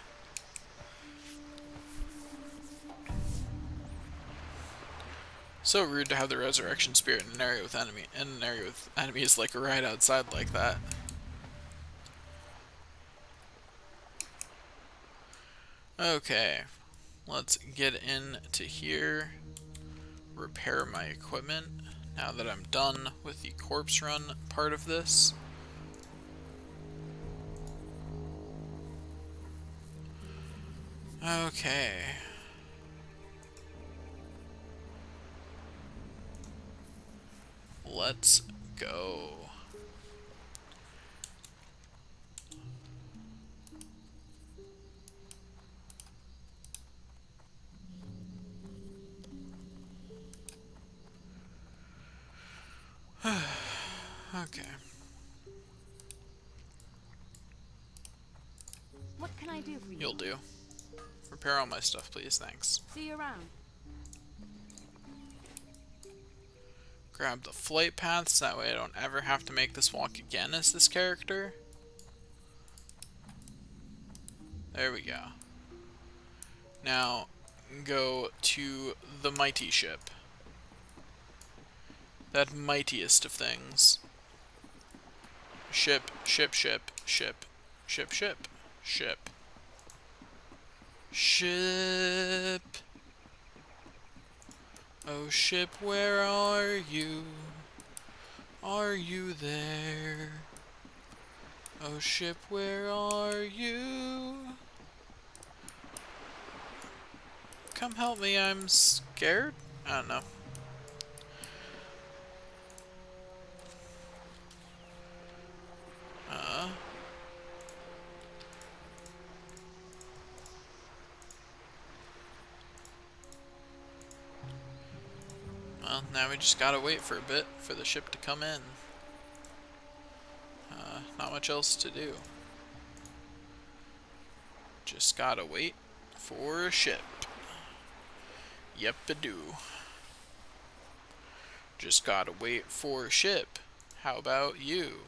So rude to have the resurrection spirit in an area with enemies like right outside like that. Okay, let's get into here. Repair my equipment now that I'm done with the corpse run part of this. Okay. Let's go. Okay. What can I do for you? You'll do. Repair all my stuff, please. Thanks. See you around. Grab the flight paths, that way I don't ever have to make this walk again as this character. There we go. Now, go to the mighty ship. That mightiest of things. Ship, ship, ship, ship, ship, ship, ship. Ship. Oh ship, where are you? Are you there? Oh ship, where are you? Come help me, I'm scared? I don't know. Well, now we just gotta wait for a bit for the ship to come in. Not much else to do. Just gotta wait for a ship. Yep-a-do. Just gotta wait for a ship. How about you?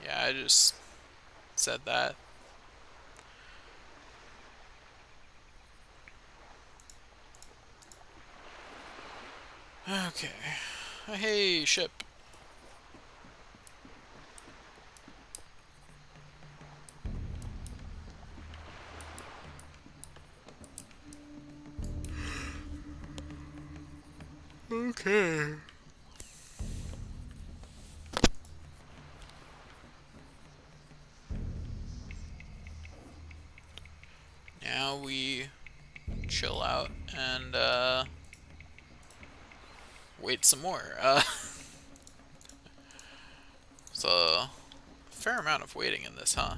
Yeah, I just said that. Okay. Hey, ship. Okay. Now we chill out and wait some more. It's a fair amount of waiting in this, huh?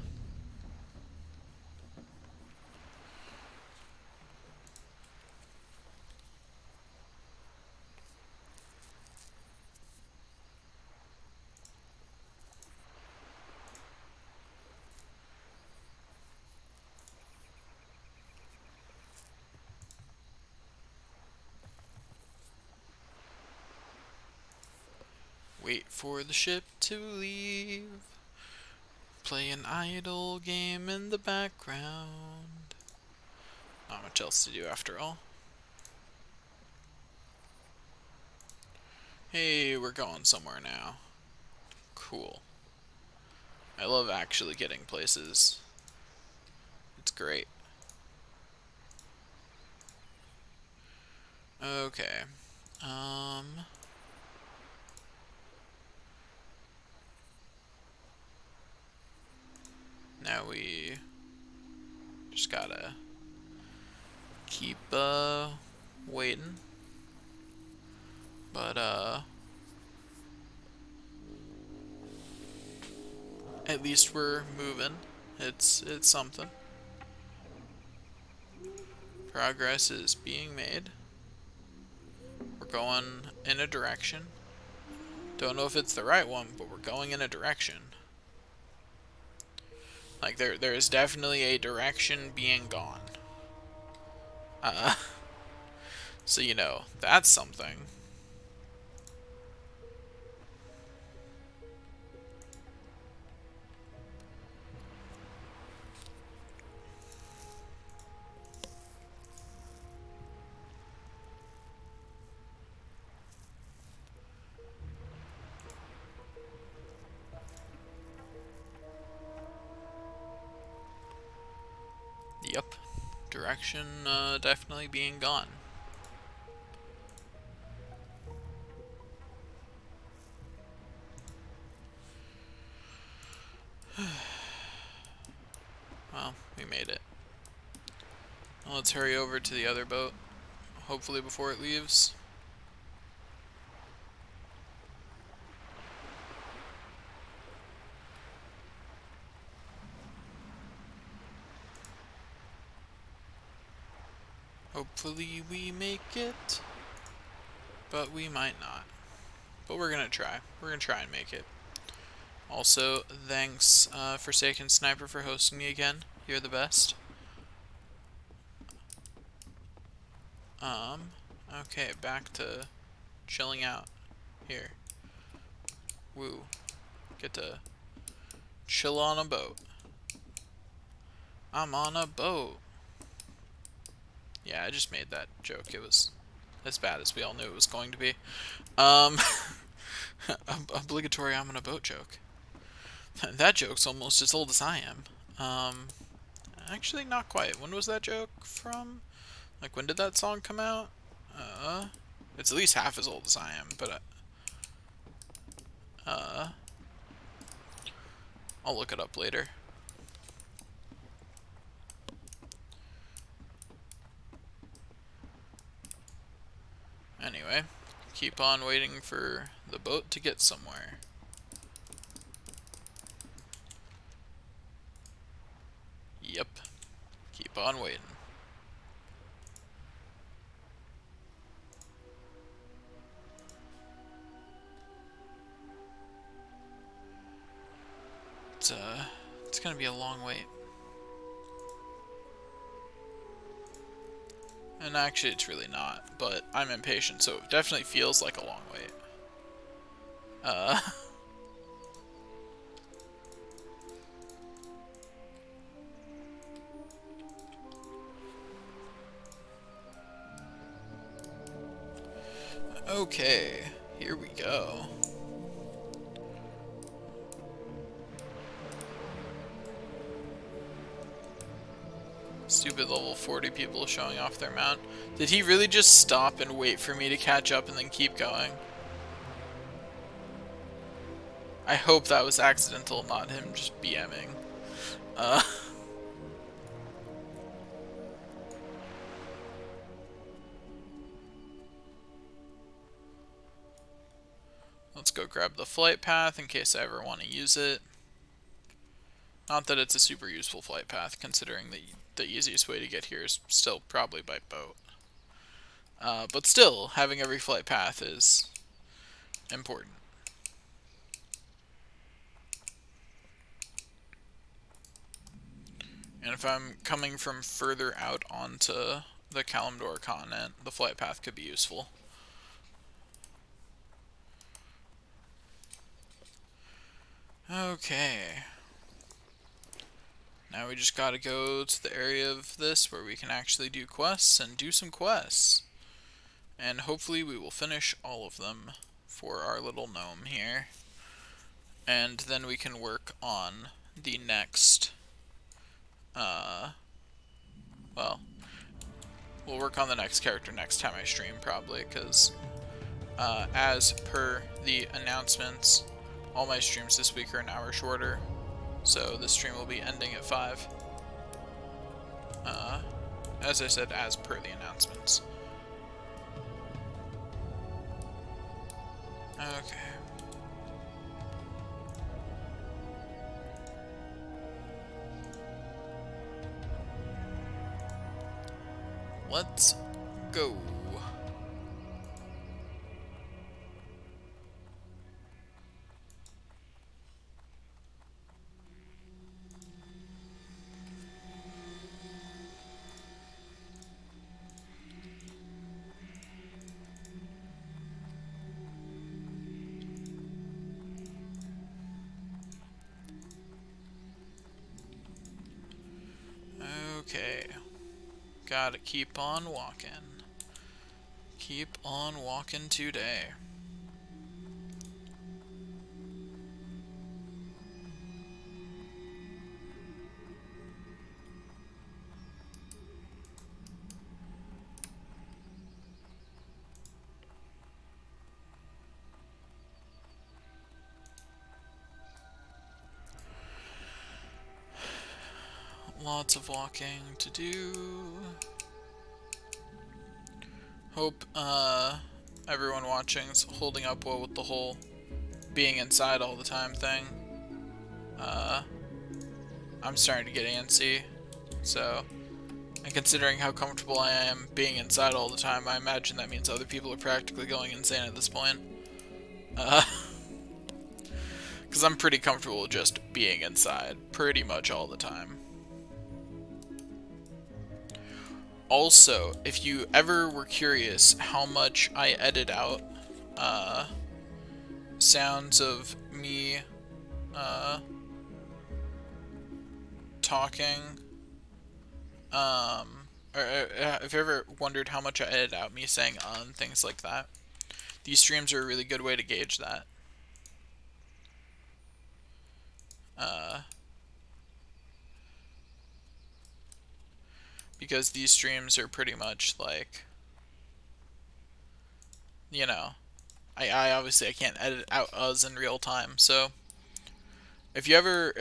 Wait for the ship to leave. Play an idle game in the background. Not much else to do after all. Hey, we're going somewhere now. Cool. I love actually getting places. It's great. Okay. just gotta keep waiting. But at least we're moving. It's something. Progress is being made. We're going in a direction. Don't know if it's the right one, but we're going in a direction. Like there is definitely a direction being gone. So you know, that's something. Yep. Direction definitely being gone. Well, we made it. Now let's hurry over to the other boat. Hopefully before it leaves. Hopefully we make it. But we might not. But we're gonna try. We're gonna try and make it. Also, thanks Forsaken Sniper for hosting me again. You're the best. Okay, back to chilling out here. Woo. Get to chill on a boat. I'm on a boat. Yeah, I just made that joke. It was as bad as we all knew it was going to be. Obligatory I'm on a boat joke. That joke's almost as old as I am. Actually, not quite. When was that joke from? Like, when did that song come out? It's at least half as old as I am, but I'll look it up later. Anyway, keep on waiting for the boat to get somewhere. Yep. Keep on waiting. It's gonna be a long wait. And actually it's really not, but I'm impatient, so it definitely feels like a long wait. Okay, here we go. Stupid level 40 people showing off their mount. Did he really just stop and wait for me to catch up and then keep going? I hope that was accidental, not him just BMing. Let's go grab the flight path in case I ever want to use it. Not that it's a super useful flight path, considering that the easiest way to get here is still probably by boat. But still, having every flight path is important. And if I'm coming from further out onto the Kalimdor continent, the flight path could be useful. Okay. Now we just gotta go to the area of this where we can actually do quests and do some quests. And hopefully we will finish all of them for our little gnome here. And then we can work on the next, well, we'll work on the next character next time I stream probably, because as per the announcements, all my streams this week are an hour shorter. So this stream will be ending at 5. As I said, as per the announcements. Okay. Let's go. Okay. Gotta keep on walking. Keep on walking today. Lots of walking to do. Hope everyone watching's holding up well with the whole being inside all the time thing. I'm starting to get antsy, so, and considering how comfortable I am being inside all the time, I imagine that means other people are practically going insane at this point. Because I'm pretty comfortable just being inside pretty much all the time. Also, if you ever were curious how much I edit out sounds of me talking, or if you ever wondered how much I edit out me saying and things like that, these streams are a really good way to gauge that. Because these streams are pretty much like, you know, I obviously I can't edit out us in real time, so if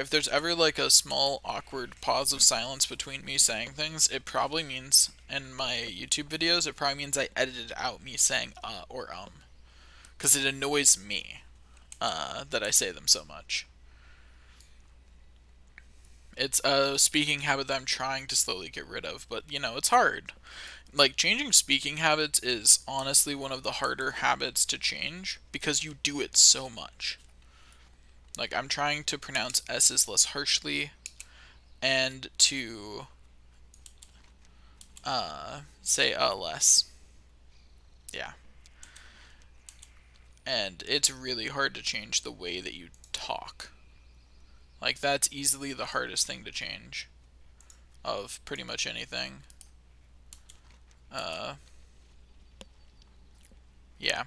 there's ever like a small awkward pause of silence between me saying things, it probably means, in my YouTube videos, it probably means I edited out me saying or because it annoys me that I say them so much. It's a speaking habit that I'm trying to slowly get rid of, but you know, it's hard. Like, changing speaking habits is honestly one of the harder habits to change because you do it so much. Like, I'm trying to pronounce S's less harshly and to say less. Yeah. And it's really hard to change the way that you talk. Like, that's easily the hardest thing to change of pretty much anything. Yeah.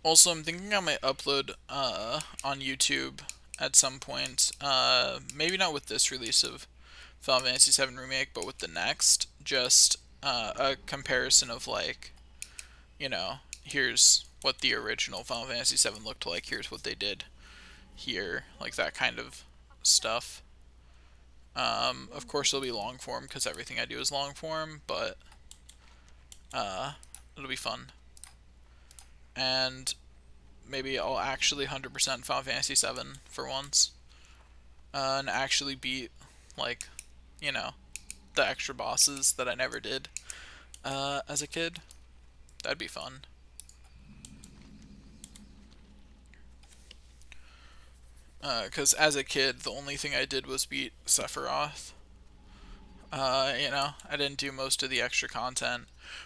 Also, I'm thinking I might upload on YouTube at some point. Maybe not with this release of Final Fantasy VII Remake, but with the next. Just a comparison of, like, you know, here's what the original Final Fantasy VII looked like. Here's what they did here. Like, that kind of stuff. Of course, it'll be long form because everything I do is long form, but it'll be fun. And maybe I'll actually 100% Final Fantasy VII for once. And actually beat, like, you know, the extra bosses that I never did as a kid. That'd be fun. Because as a kid, the only thing I did was beat Sephiroth. You know, I didn't do most of the extra content,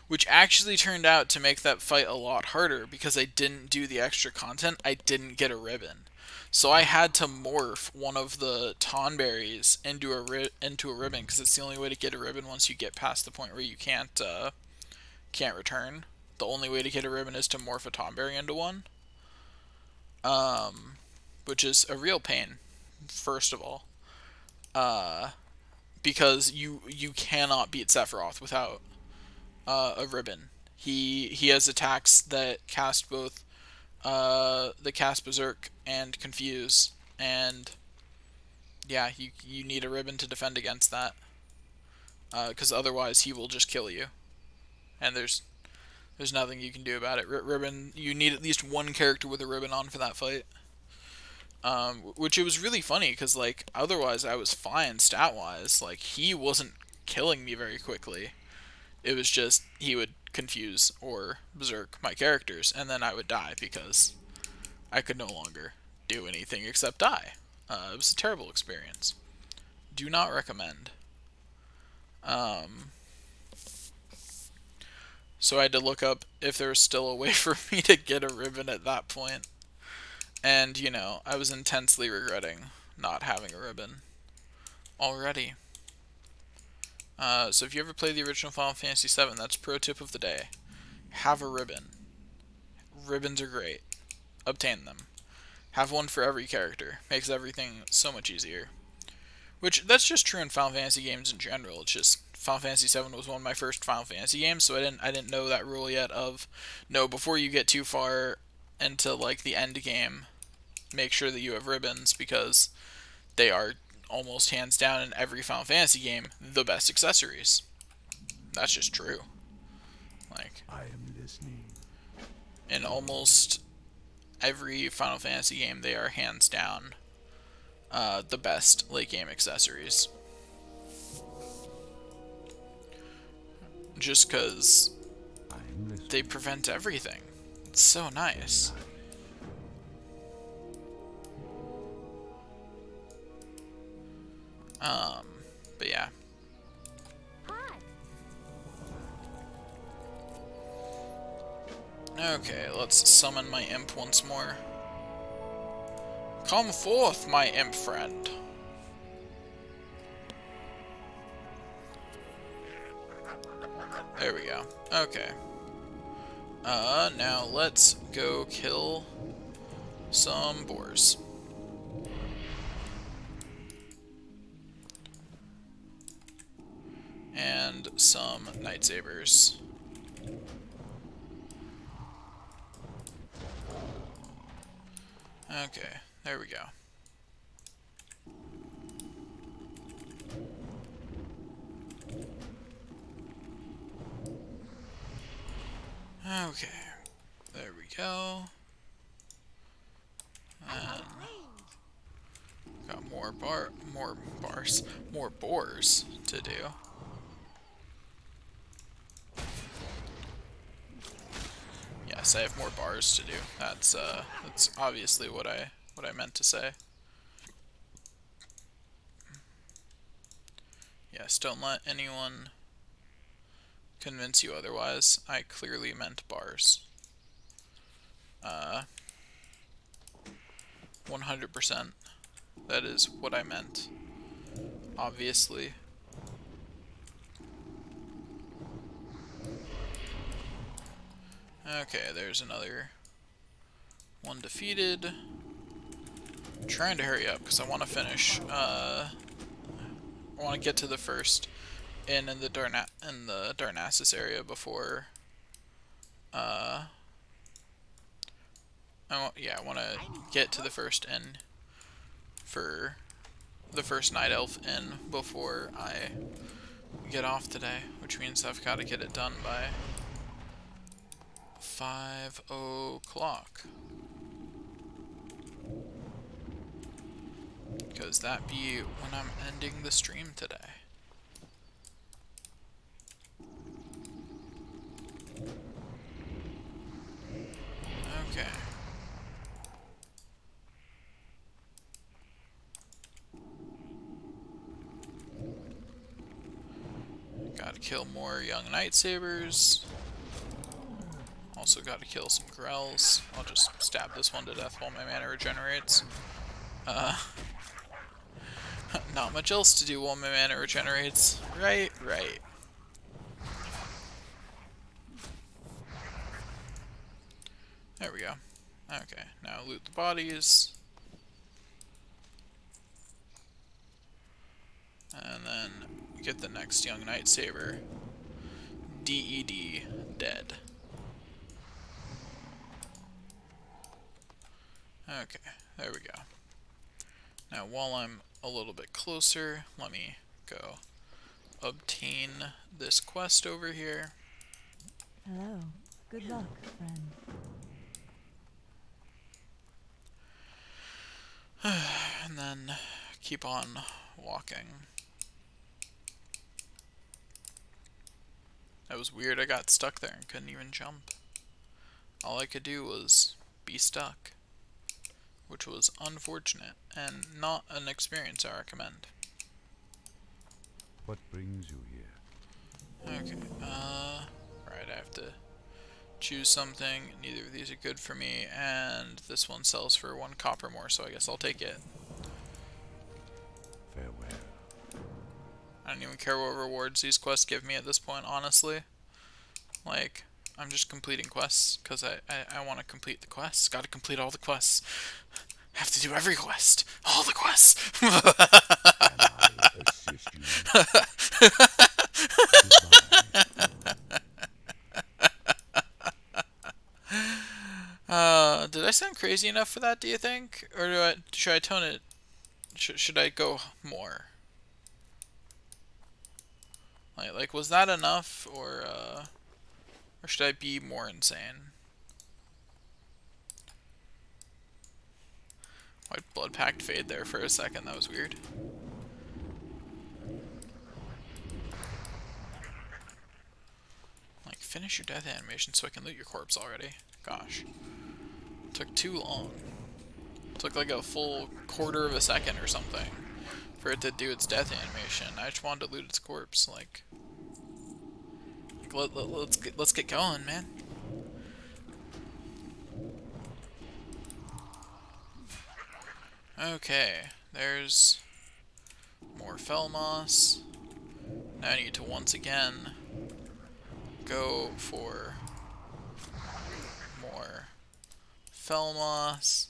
which actually turned out to make that fight a lot harder because I didn't do the extra content. I didn't get a ribbon, so I had to morph one of the Tonberries into a ribbon because it's the only way to get a ribbon once you get past the point where you can't return. The only way to get a ribbon is to morph a Tonberry into one, which is a real pain. First of all, because you cannot beat Sephiroth without a ribbon. He has attacks that cast both the cast Berserk and Confuse, and yeah, you need a ribbon to defend against that. Because otherwise he will just kill you. And there's nothing you can do about it. Ribbon, you need at least one character with a ribbon on for that fight. Which it was really funny because like otherwise I was fine stat wise. Like he wasn't killing me very quickly. It was just he would confuse or berserk my characters, and then I would die because I could no longer do anything except die. It was a terrible experience. Do not recommend. So I had to look up if there was still a way for me to get a ribbon at that point. And, you know, I was intensely regretting not having a ribbon already. So if you ever play the original Final Fantasy VII, that's pro tip of the day. Have a ribbon. Ribbons are great. Obtain them. Have one for every character. Makes everything so much easier. Which, that's just true in Final Fantasy games in general. It's just, Final Fantasy VII was one of my first Final Fantasy games, so I didn't know that rule yet of, no, before you get too far into, like, the end game, make sure that you have ribbons, because they are almost hands down in every Final Fantasy game the best accessories. That's just true. Like, I am listening. in almost every Final Fantasy game, they are hands down the best late game accessories. Just because I am listening. they prevent everything. It's so nice. But yeah. Hi. Okay, let's summon my imp once more. Come forth, my imp friend. There we go. Okay. Now let's go kill some boars. And some lightsabers. Okay, there we go. Okay, there we go. And got more boars to do. Yes, I have more bars to do. That's obviously what I meant to say. Yes, don't let anyone convince you otherwise. I clearly meant bars. 100%. That is what I meant. Obviously. Okay, there's another one defeated. I'm trying to hurry up because I want to finish. I want to get to the first inn in the Darnassus area before. I want to get to the first inn for the first Night Elf inn before I get off today, which means I've got to get it done by 5 o'clock. Because that be when I'm ending the stream today. Okay. Gotta kill more young lightsabers. Also gotta kill some grells. I'll just stab this one to death while my mana regenerates. Not much else to do while my mana regenerates. Right. There we go. Okay, now loot the bodies. And then get the next young lightsaber. DED, dead. Okay, there we go. Now, while I'm a little bit closer, let me go obtain this quest over here. Hello. Good luck, friend. And then keep on walking. That was weird, I got stuck there and couldn't even jump. All I could do was be stuck, which was unfortunate and not an experience I recommend. What brings you here? Okay, right, I have to choose something. Neither of these are good for me, and this one sells for 1 copper more, so I guess I'll take it. Farewell. I don't even care what rewards these quests give me at this point, honestly. Like, I'm just completing quests because I want to complete the quests. Gotta complete all the quests. Have to do every quest. All the quests. Can I assist you? Goodbye. Did I sound crazy enough for that, do you think? Or should I tone it? Should I go more? Like, was that enough, or should I be more insane? White blood pact fade there for a second. That was weird. Like, finish your death animation so I can loot your corpse already. Gosh. Took too long. Took like a full quarter of a second or something for it to do its death animation. I just wanted to loot its corpse. Like let's get going, man. Okay, there's more fell moss. Now I need to once again go for more fell moss.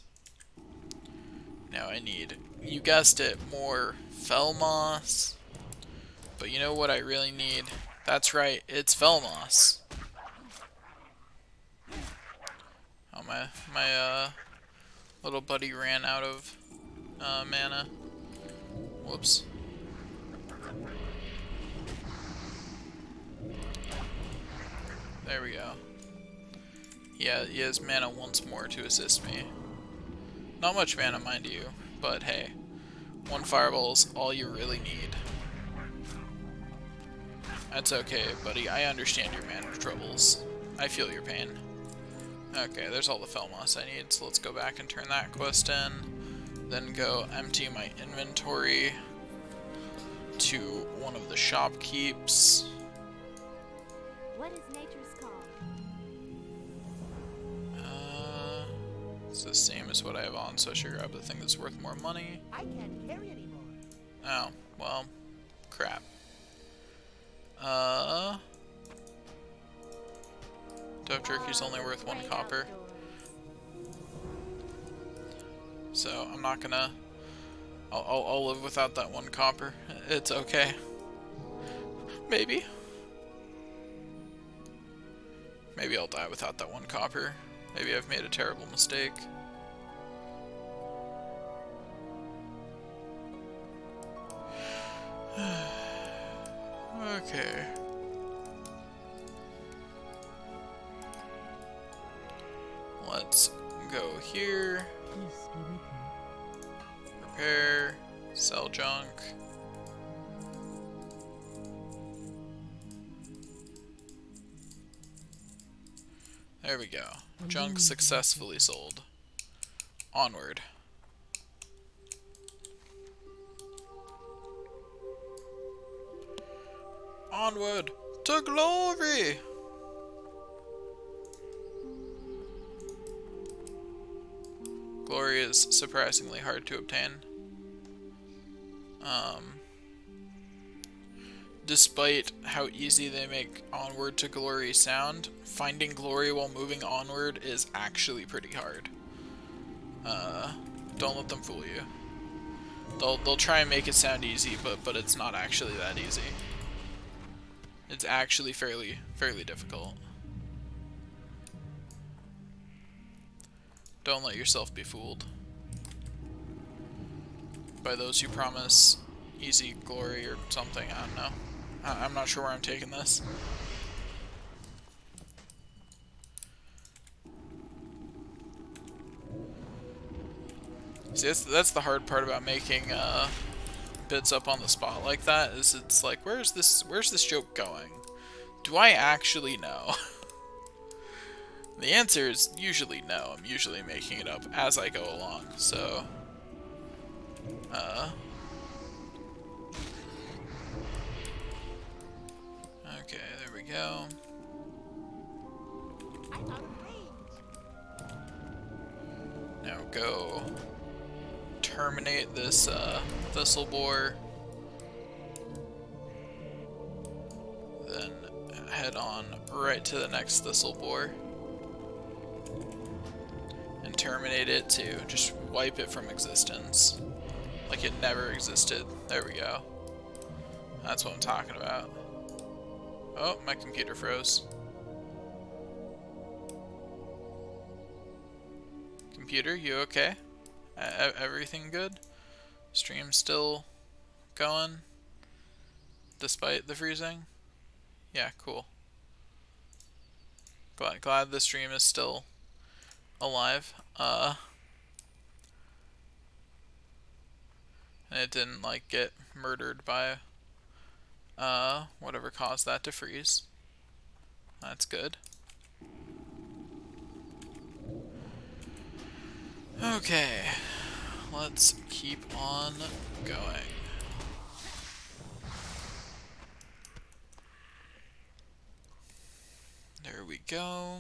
Now I need, you guessed it, more fell moss. But you know what I really need? That's right, it's fell moss. Oh, my little buddy ran out of mana. Whoops. There we go. Yeah, he has mana once more to assist me. Not much mana, mind you, but hey, 1 fireball's all you really need. That's okay, buddy. I understand your mana troubles. I feel your pain. Okay, there's all the fell moss I need, so let's go back and turn that quest in. Then go empty my inventory to one of the shopkeeps. What is nature's call? It's the same as what I have on, so I should grab the thing that's worth more money. I can't carry anymore. Oh, well, crap. Dope jerky's only worth 1 copper, so I'm not gonna. I'll live without that 1 copper. It's okay. Maybe. Maybe I'll die without that 1 copper. Maybe I've made a terrible mistake. Okay. Let's go here. Peace be with you. Repair. Sell junk. There we go. Junk successfully sold. Onward. Onward to glory! Glory is surprisingly hard to obtain. Despite how easy they make Onward to Glory sound, finding glory while moving onward is actually pretty hard. Don't let them fool you. They'll try and make it sound easy, but it's not actually that easy. It's actually fairly difficult. Don't let yourself be fooled. by those who promise easy glory or something. I don't know. I'm not sure where I'm taking this. See, that's the hard part about making bits up on the spot like that, is it's like, where's this joke going? Do I actually know? The answer is usually no. I'm usually making it up as I go along, so okay, there we go. I'm out of range. Now go terminate this thistle boar. Then head on right to the next thistle boar. And terminate it too. Just wipe it from existence. Like it never existed. There we go. That's what I'm talking about. Oh, my computer froze. Computer, you okay? Everything good? Stream still going? Despite the freezing? Yeah, cool. Glad the stream is still alive. And it didn't like get murdered by whatever caused that to freeze. That's good. Okay, let's keep on going. There we go.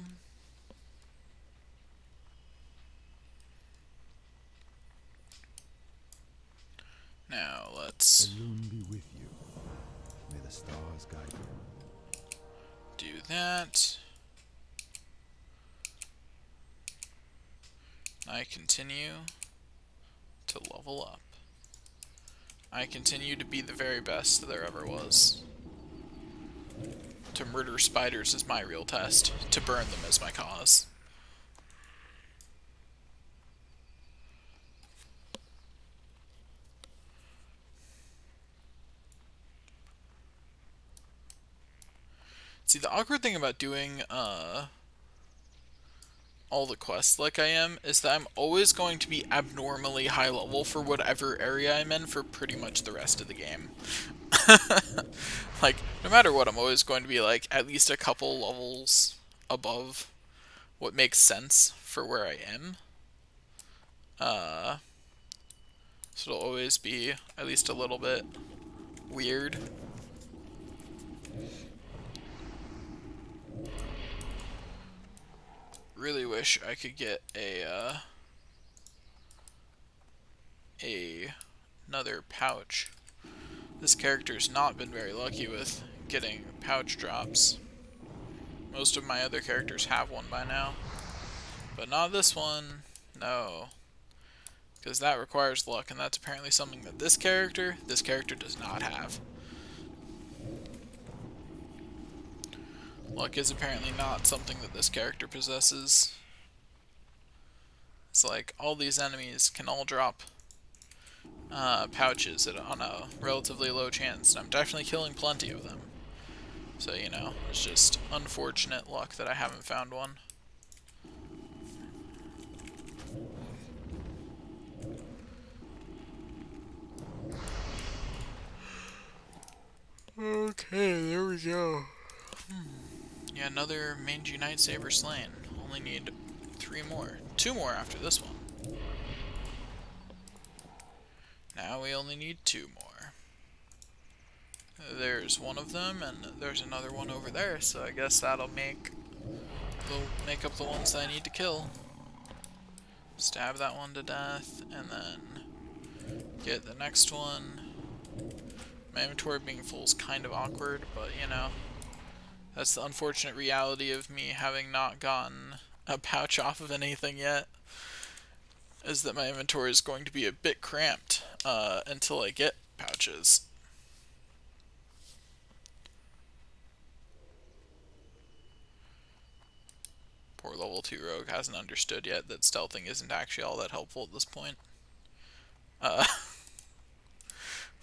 Now let's The moon be with you. May the stars guide you. do that. I continue to level up. I continue to be the very best there ever was. To murder spiders is my real test. To burn them is my cause. See, the awkward thing about doing all the quests like I am is that I'm always going to be abnormally high level for whatever area I'm in for pretty much the rest of the game. Like, no matter what, I'm always going to be like at least a couple levels above what makes sense for where I am. So it'll always be at least a little bit weird. Really wish I could get another pouch. This character's not been very lucky with getting pouch drops. Most of my other characters have one by now. But not this one. No. Because that requires luck, and that's apparently something that this character does not have. Luck is apparently not something that this character possesses. It's like all these enemies can all drop pouches on a relatively low chance, and I'm definitely killing plenty of them. So, you know, it's just unfortunate luck that I haven't found one. Okay, there we go. Yeah, another mangy night saber slain. Only need 3 more. 2 more after this one. Now we only need 2 more. There's one of them, and there's another one over there, so I guess that'll make up the ones that I need to kill. Stab that one to death, and then get the next one. My inventory being full is kind of awkward, but you know, that's the unfortunate reality of me having not gotten a pouch off of anything yet, is that my inventory is going to be a bit cramped until I get pouches. Poor level 2 rogue hasn't understood yet that stealthing isn't actually all that helpful at this point.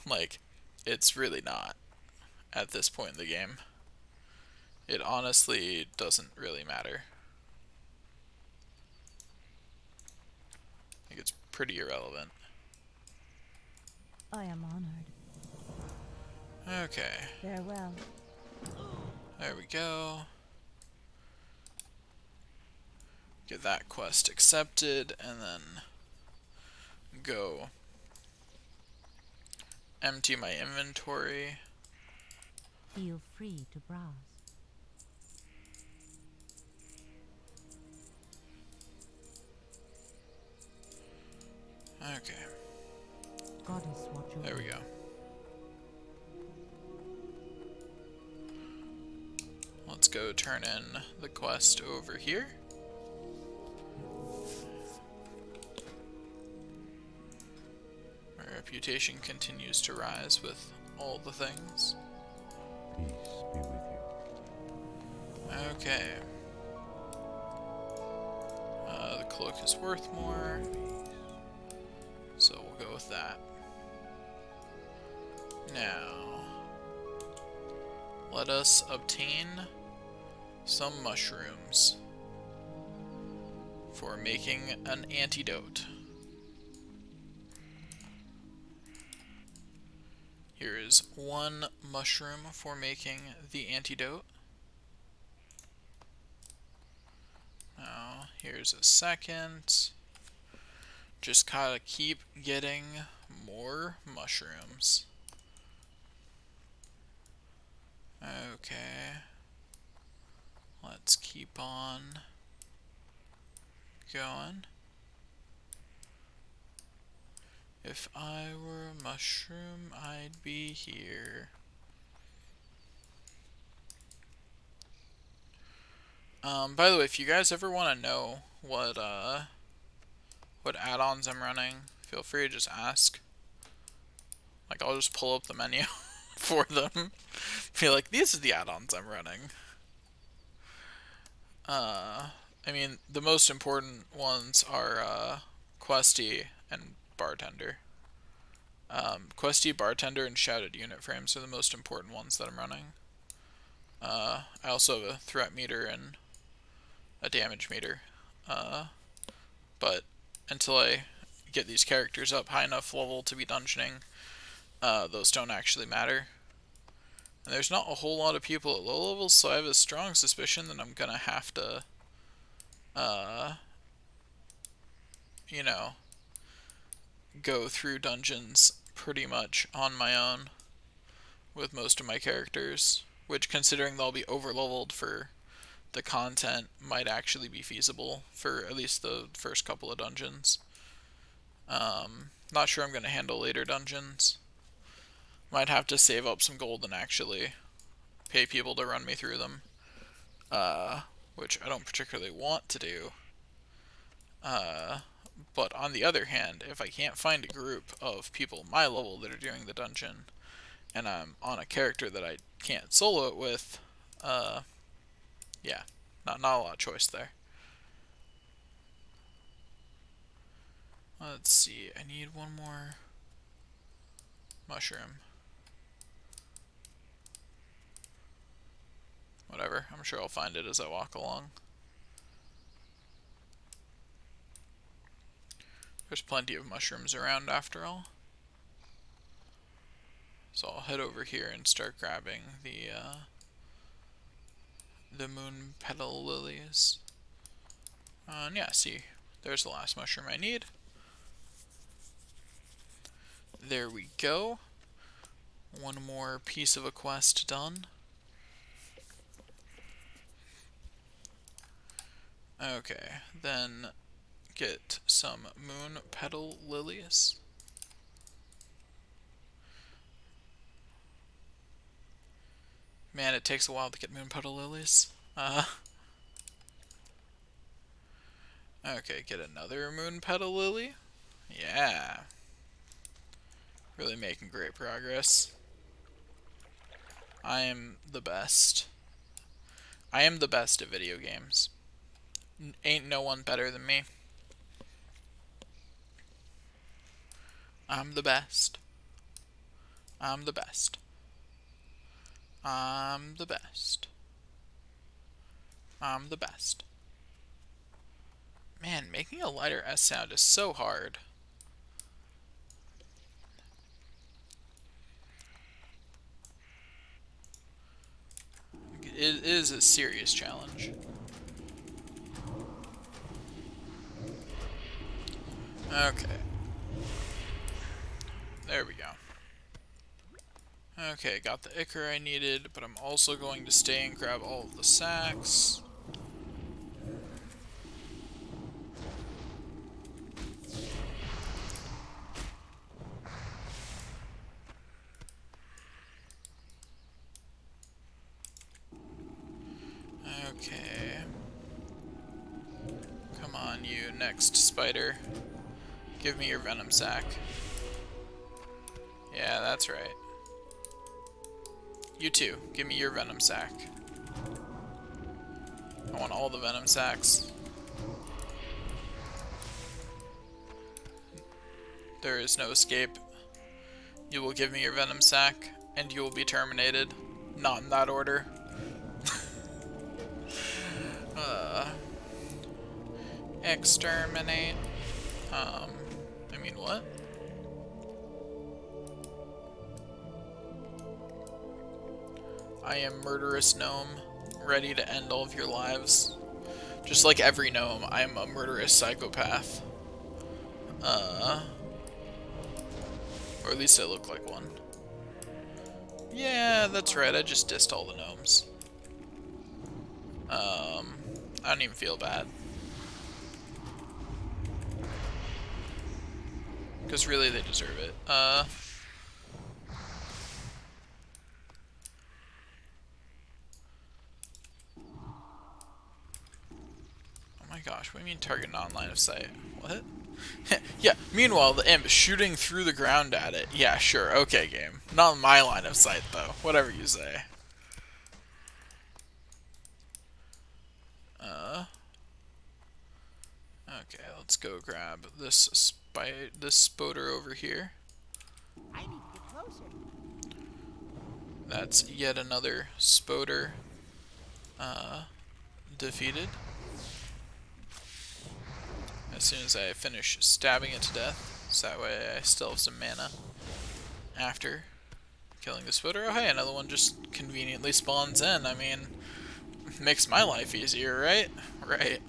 Like, it's really not at this point in the game. It honestly doesn't really matter. I think it's pretty irrelevant. I am honored. Okay, Farewell. there we go. Get that quest accepted, and then go empty my inventory. Feel free to browse. Okay, Goddess watch over. there we go. Let's go turn in the quest over here. My reputation continues to rise with all the things. Peace be with you. Okay. The cloak is worth more, so we'll go with that. Now, let us obtain some mushrooms for making an antidote. Here is one mushroom for making the antidote. Now, here's a second. Just gotta keep getting more mushrooms. Okay. Let's keep on going. If I were a mushroom, I'd be here. By the way, if you guys ever want to know what add-ons I'm running, feel free to just ask. Like, I'll just pull up the menu for them. Be like, these are the add-ons I'm running. I mean, the most important ones are Questy and Bartender. Questy, Bartender, and Shouted Unit Frames are the most important ones that I'm running. I also have a threat meter and a damage meter. But until I get these characters up high enough level to be dungeoning, those don't actually matter. And there's not a whole lot of people at low levels, so I have a strong suspicion that I'm gonna have to, you know, go through dungeons pretty much on my own with most of my characters, which, considering they'll be over-leveled for the content, might actually be feasible for at least the first couple of dungeons. Not sure I'm going to handle later dungeons. Might have to save up some gold and actually pay people to run me through them, which I don't particularly want to do. But on the other hand, if I can't find a group of people my level that are doing the dungeon, and I'm on a character that I can't solo it with, yeah, not a lot of choice there. Let's see, I need one more mushroom. Whatever, I'm sure I'll find it as I walk along. There's plenty of mushrooms around after all. So I'll head over here and start grabbing the moon petal lilies. And yeah, see, there's the last mushroom I need. There we go. One more piece of a quest done. Okay, then get some moon petal lilies. Man, it takes a while to get moon petal lilies. Okay, get another moon petal lily. Yeah. Really making great progress. I am the best. I am the best at video games. Ain't no one better than me. I'm the best. I'm the best. I'm the best. I'm the best. Man, making a lighter S sound is so hard. It is a serious challenge. Okay. There we go. Okay, got the ichor I needed, but I'm also going to stay and grab all of the sacks. Okay. Come on, you next spider. Give me your venom sac. Yeah, that's right. You too. Give me your venom sac. I want all the venom sacs. There is no escape. You will give me your venom sac, and you will be terminated. Not in that order. Exterminate. I mean, what? I am murderous gnome, ready to end all of your lives. Just like every gnome, I am a murderous psychopath. Or at least I look like one. Yeah, that's right, I just dissed all the gnomes. I don't even feel bad. Because really, they deserve it. Oh my gosh, what do you mean target non-line of sight? What? Yeah, meanwhile, the imp shooting through the ground at it. Yeah, sure, okay, game. Not in my line of sight, though. Whatever you say. Okay, let's go grab this spoder over here. I need to get closer. That's yet another spoder defeated. As soon as I finish stabbing it to death, so that way I still have some mana after killing the spoder. Oh hey, another one just conveniently spawns in. I mean, makes my life easier, right? Right.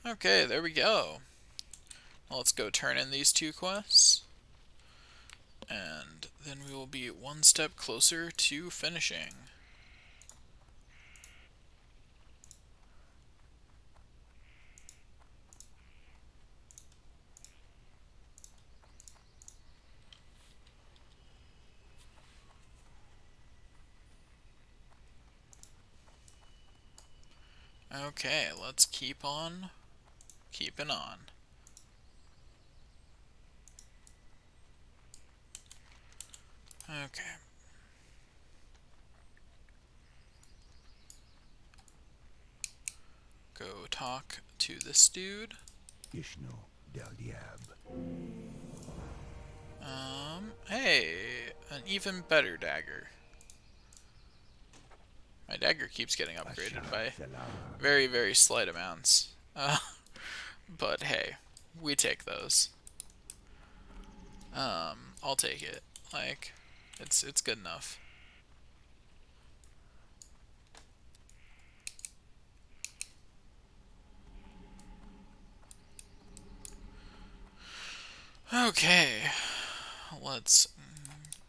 Okay, there we go. Well, let's go turn in these two quests. And then we will be one step closer to finishing. Okay, let's keep on keeping on. Okay. Go talk to this dude. Ishno del Diab. Hey, an even better dagger. My dagger keeps getting upgraded by very, very slight amounts. But hey, we take those. I'll take it. Like, it's good enough. Okay, let's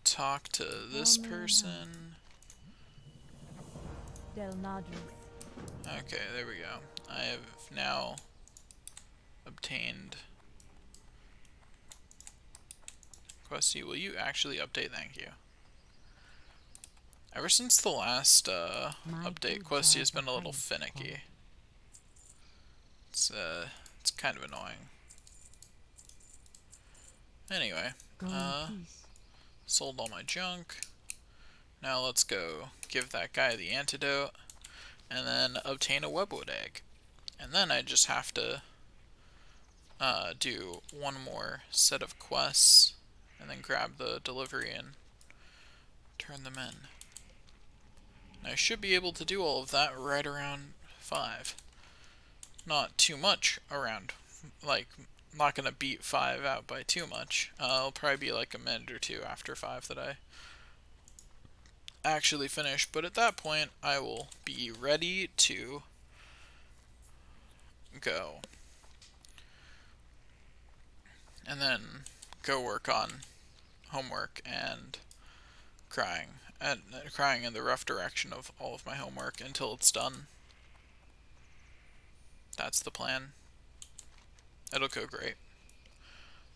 talk to this person. Del Nadris. Okay, there we go. I have now obtained Questy. Will you actually update? Thank you. Ever since the last update, Questy has been a little finicky. It's kind of annoying. Anyway, sold all my junk. Now let's go give that guy the antidote, and then obtain a webwood egg. And then I just have to do one more set of quests and then grab the delivery and turn them in. And I should be able to do all of that right around 5. Not too much around, like, not gonna beat 5 out by too much. It'll probably be like a minute or two after 5 that I actually finish, but at that point I will be ready to go. And then go work on homework and crying in the rough direction of all of my homework until it's done. That's the plan. It'll go great.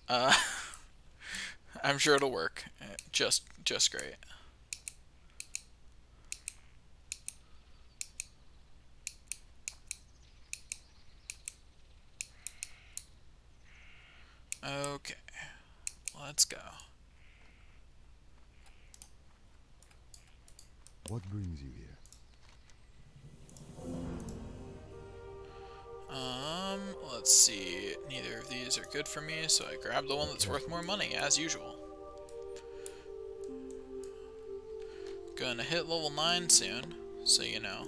I'm sure it'll work. Just great. Okay, let's go. What brings you here? Let's see. Neither of these are good for me, so I grab the one that's worth more money, as usual. Gonna hit level 9 soon, so you know.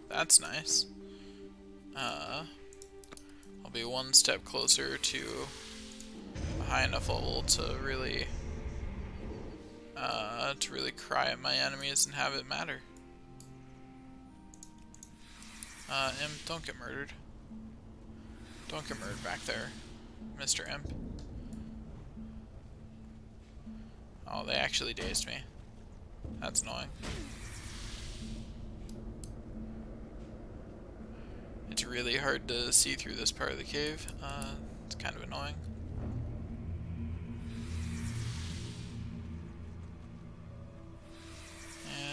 That's nice. I'll be one step closer to a high enough level to really cry at my enemies and have it matter. Imp, don't get murdered. Don't get murdered back there, Mr. Imp. Oh, they actually dazed me. That's annoying. It's really hard to see through this part of the cave. It's kind of annoying.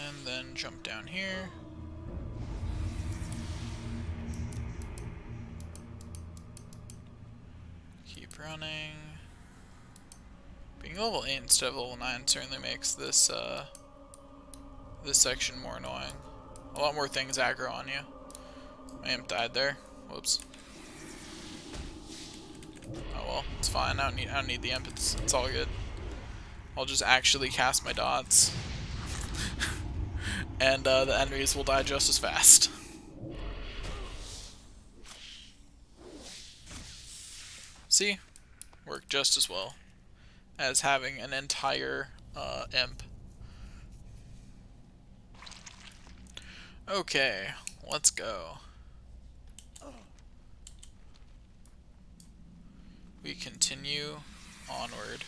And then jump down here. Keep running. Being level 8 instead of level 9 certainly makes this this section more annoying. A lot more things aggro on you. My imp died there. Whoops. Oh well, it's fine. I don't need the imp. It's all good. I'll just actually cast my dots, and the enemies will die just as fast. See, worked just as well as having an entire imp. Okay, let's go. We continue onward.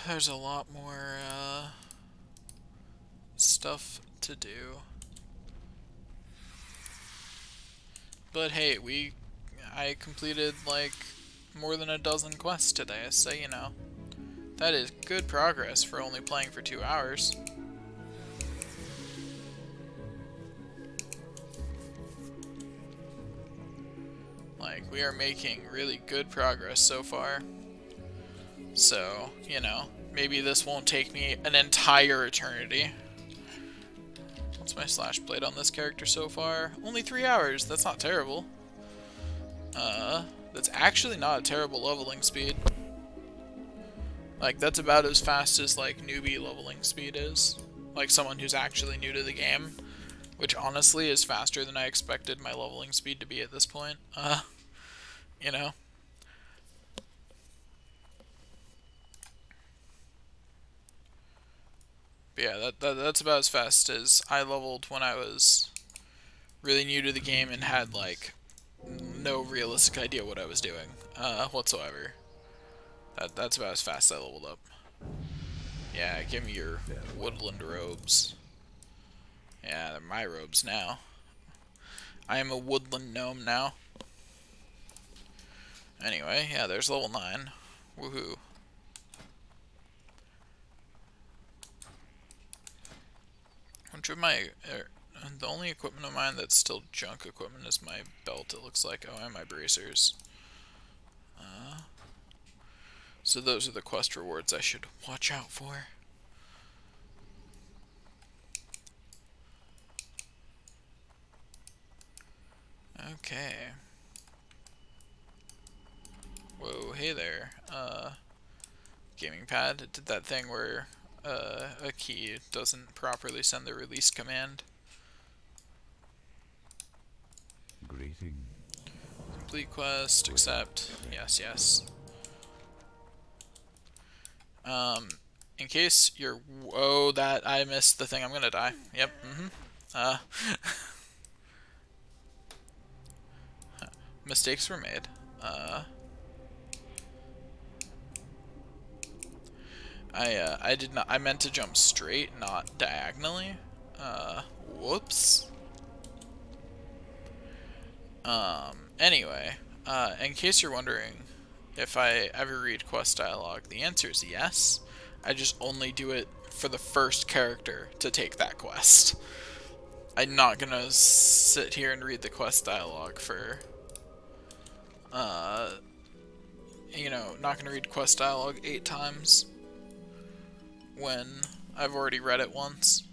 There's a lot more stuff to do. But hey, I completed like more than a dozen quests today, so you know. That is good progress for only playing for 2 hours. Like, we are making really good progress so far. So, you know, maybe this won't take me an entire eternity. What's my slash blade on this character so far? Only 3 hours. That's not terrible. That's actually not a terrible leveling speed. Like, that's about as fast as, like, newbie leveling speed is. Like, someone who's actually new to the game. Which, honestly, is faster than I expected my leveling speed to be at this point. You know? But yeah, that's about as fast as I leveled when I was really new to the game and had, like, no realistic idea what I was doing, whatsoever. That's about as fast as I leveled up. Yeah, give me your woodland robes. Yeah, they're my robes now. I am a woodland gnome now. Anyway, yeah, there's level 9. Woohoo. Which of my... the only equipment of mine that's still junk equipment is my belt, it looks like. Oh, and my bracers. So those are the quest rewards I should watch out for. Okay. Whoa, hey there. Gaming pad. It did that thing where a key doesn't properly send the release command. Greeting. Complete quest, accept. Yes, yes. In case you're... Whoa, that... I missed the thing. I'm gonna die. Yep, mistakes were made. I did not... I meant to jump straight, not diagonally. Whoops. Anyway, in case you're wondering if I ever read quest dialogue, the answer is yes. I just only do it for the first character to take that quest. I'm not gonna sit here and read the quest dialogue for, you know, not gonna read quest dialogue 8 times when I've already read it once.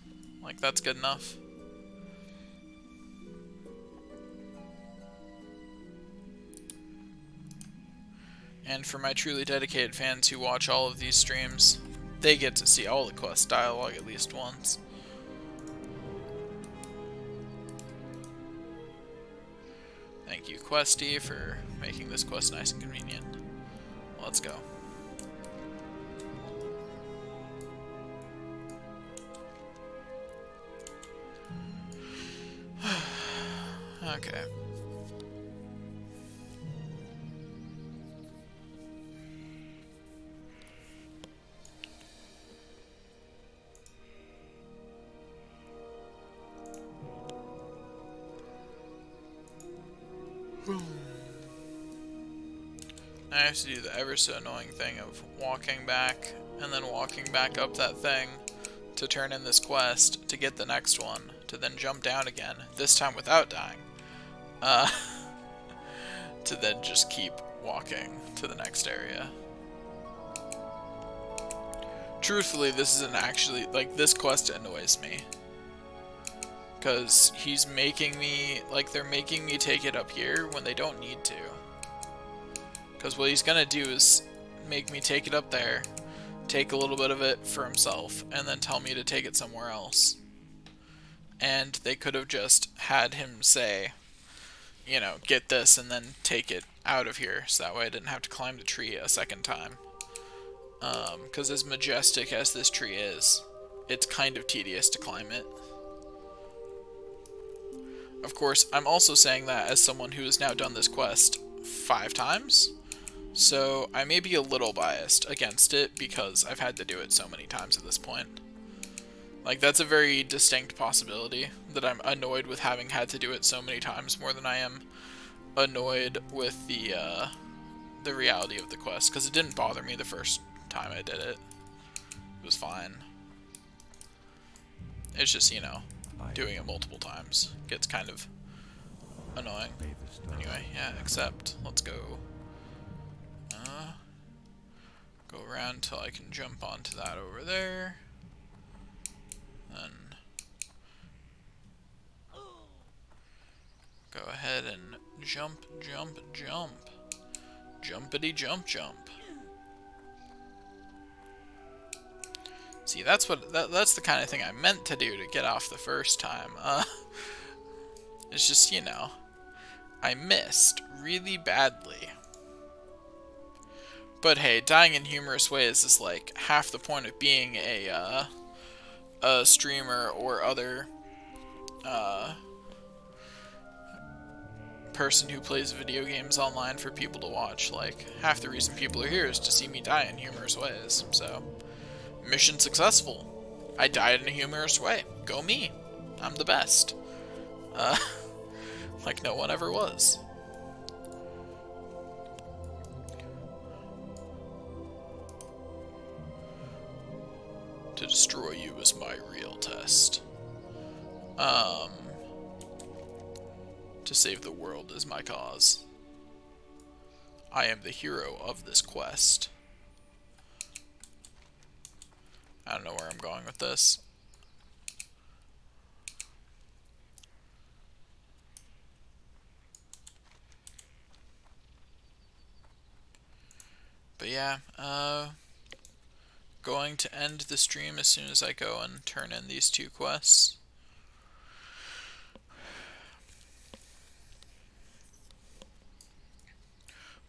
Like, that's good enough. And for my truly dedicated fans who watch all of these streams, they get to see all the quest dialogue at least once. Thank you, Questy, for making this quest nice and convenient. Let's go. Okay. I have to do the ever so annoying thing of walking back and then walking back up that thing to turn in this quest to get the next one, to then jump down again, this time without dying, to then just keep walking to the next area. Truthfully, this isn't actually, like, this quest annoys me. Because he's making me, like, they're making me take it up here when they don't need to. Because what he's gonna do is make me take it up there, take a little bit of it for himself, and then tell me to take it somewhere else. And they could have just had him say, you know, get this and then take it out of here, so that way I didn't have to climb the tree a second time. Because as majestic as this tree is, it's kind of tedious to climb it. Of course, I'm also saying that as someone who has now done this quest 5 times, so I may be a little biased against it because I've had to do it so many times at this point. Like, that's a very distinct possibility, that I'm annoyed with having had to do it so many times more than I am annoyed with the reality of the quest, because it didn't bother me the first time I did it. It was fine. It's just, you know, doing it multiple times gets kind of annoying. Anyway, yeah, accept. Let's go. Go around till I can jump onto that over there. Then go ahead and jump, jump, jump. Jumpity jump, jump. See, that's what that's the kind of thing I meant to do to get off the first time. It's just, you know, I missed really badly. But hey, dying in humorous ways is like half the point of being a streamer or other person who plays video games online for people to watch. Like, half the reason people are here is to see me die in humorous ways. So, mission successful. I died in a humorous way. Go me. I'm the best. Like no one ever was. To destroy you is my real test. To save the world is my cause. I am the hero of this quest. I don't know where I'm going with this. But yeah, going to end the stream as soon as I go and turn in these 2 quests.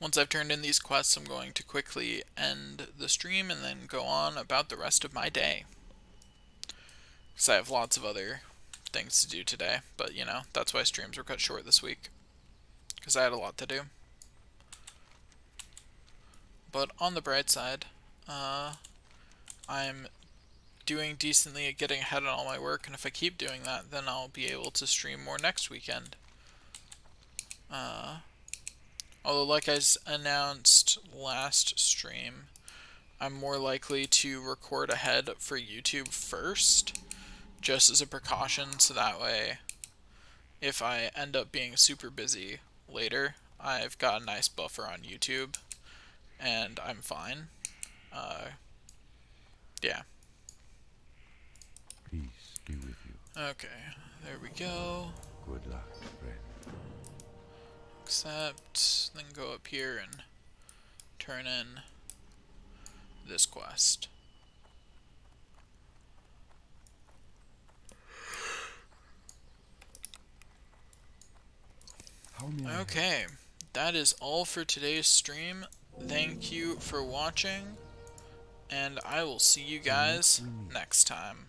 Once I've turned in these quests, I'm going to quickly end the stream and then go on about the rest of my day. Because I have lots of other things to do today, but you know, that's why streams were cut short this week. Because I had a lot to do. But on the bright side, I'm doing decently at getting ahead on all my work, and if I keep doing that, then I'll be able to stream more next weekend. Although, like I announced last stream, I'm more likely to record ahead for YouTube first, just as a precaution, so that way, if I end up being super busy later, I've got a nice buffer on YouTube, and I'm fine. Yeah. Peace be with you. Okay, there we go. Good luck, friend. Accept, then go up here and turn in this quest. How may I help? Okay, that is all for today's stream. Thank you for watching, and I will see you guys next time.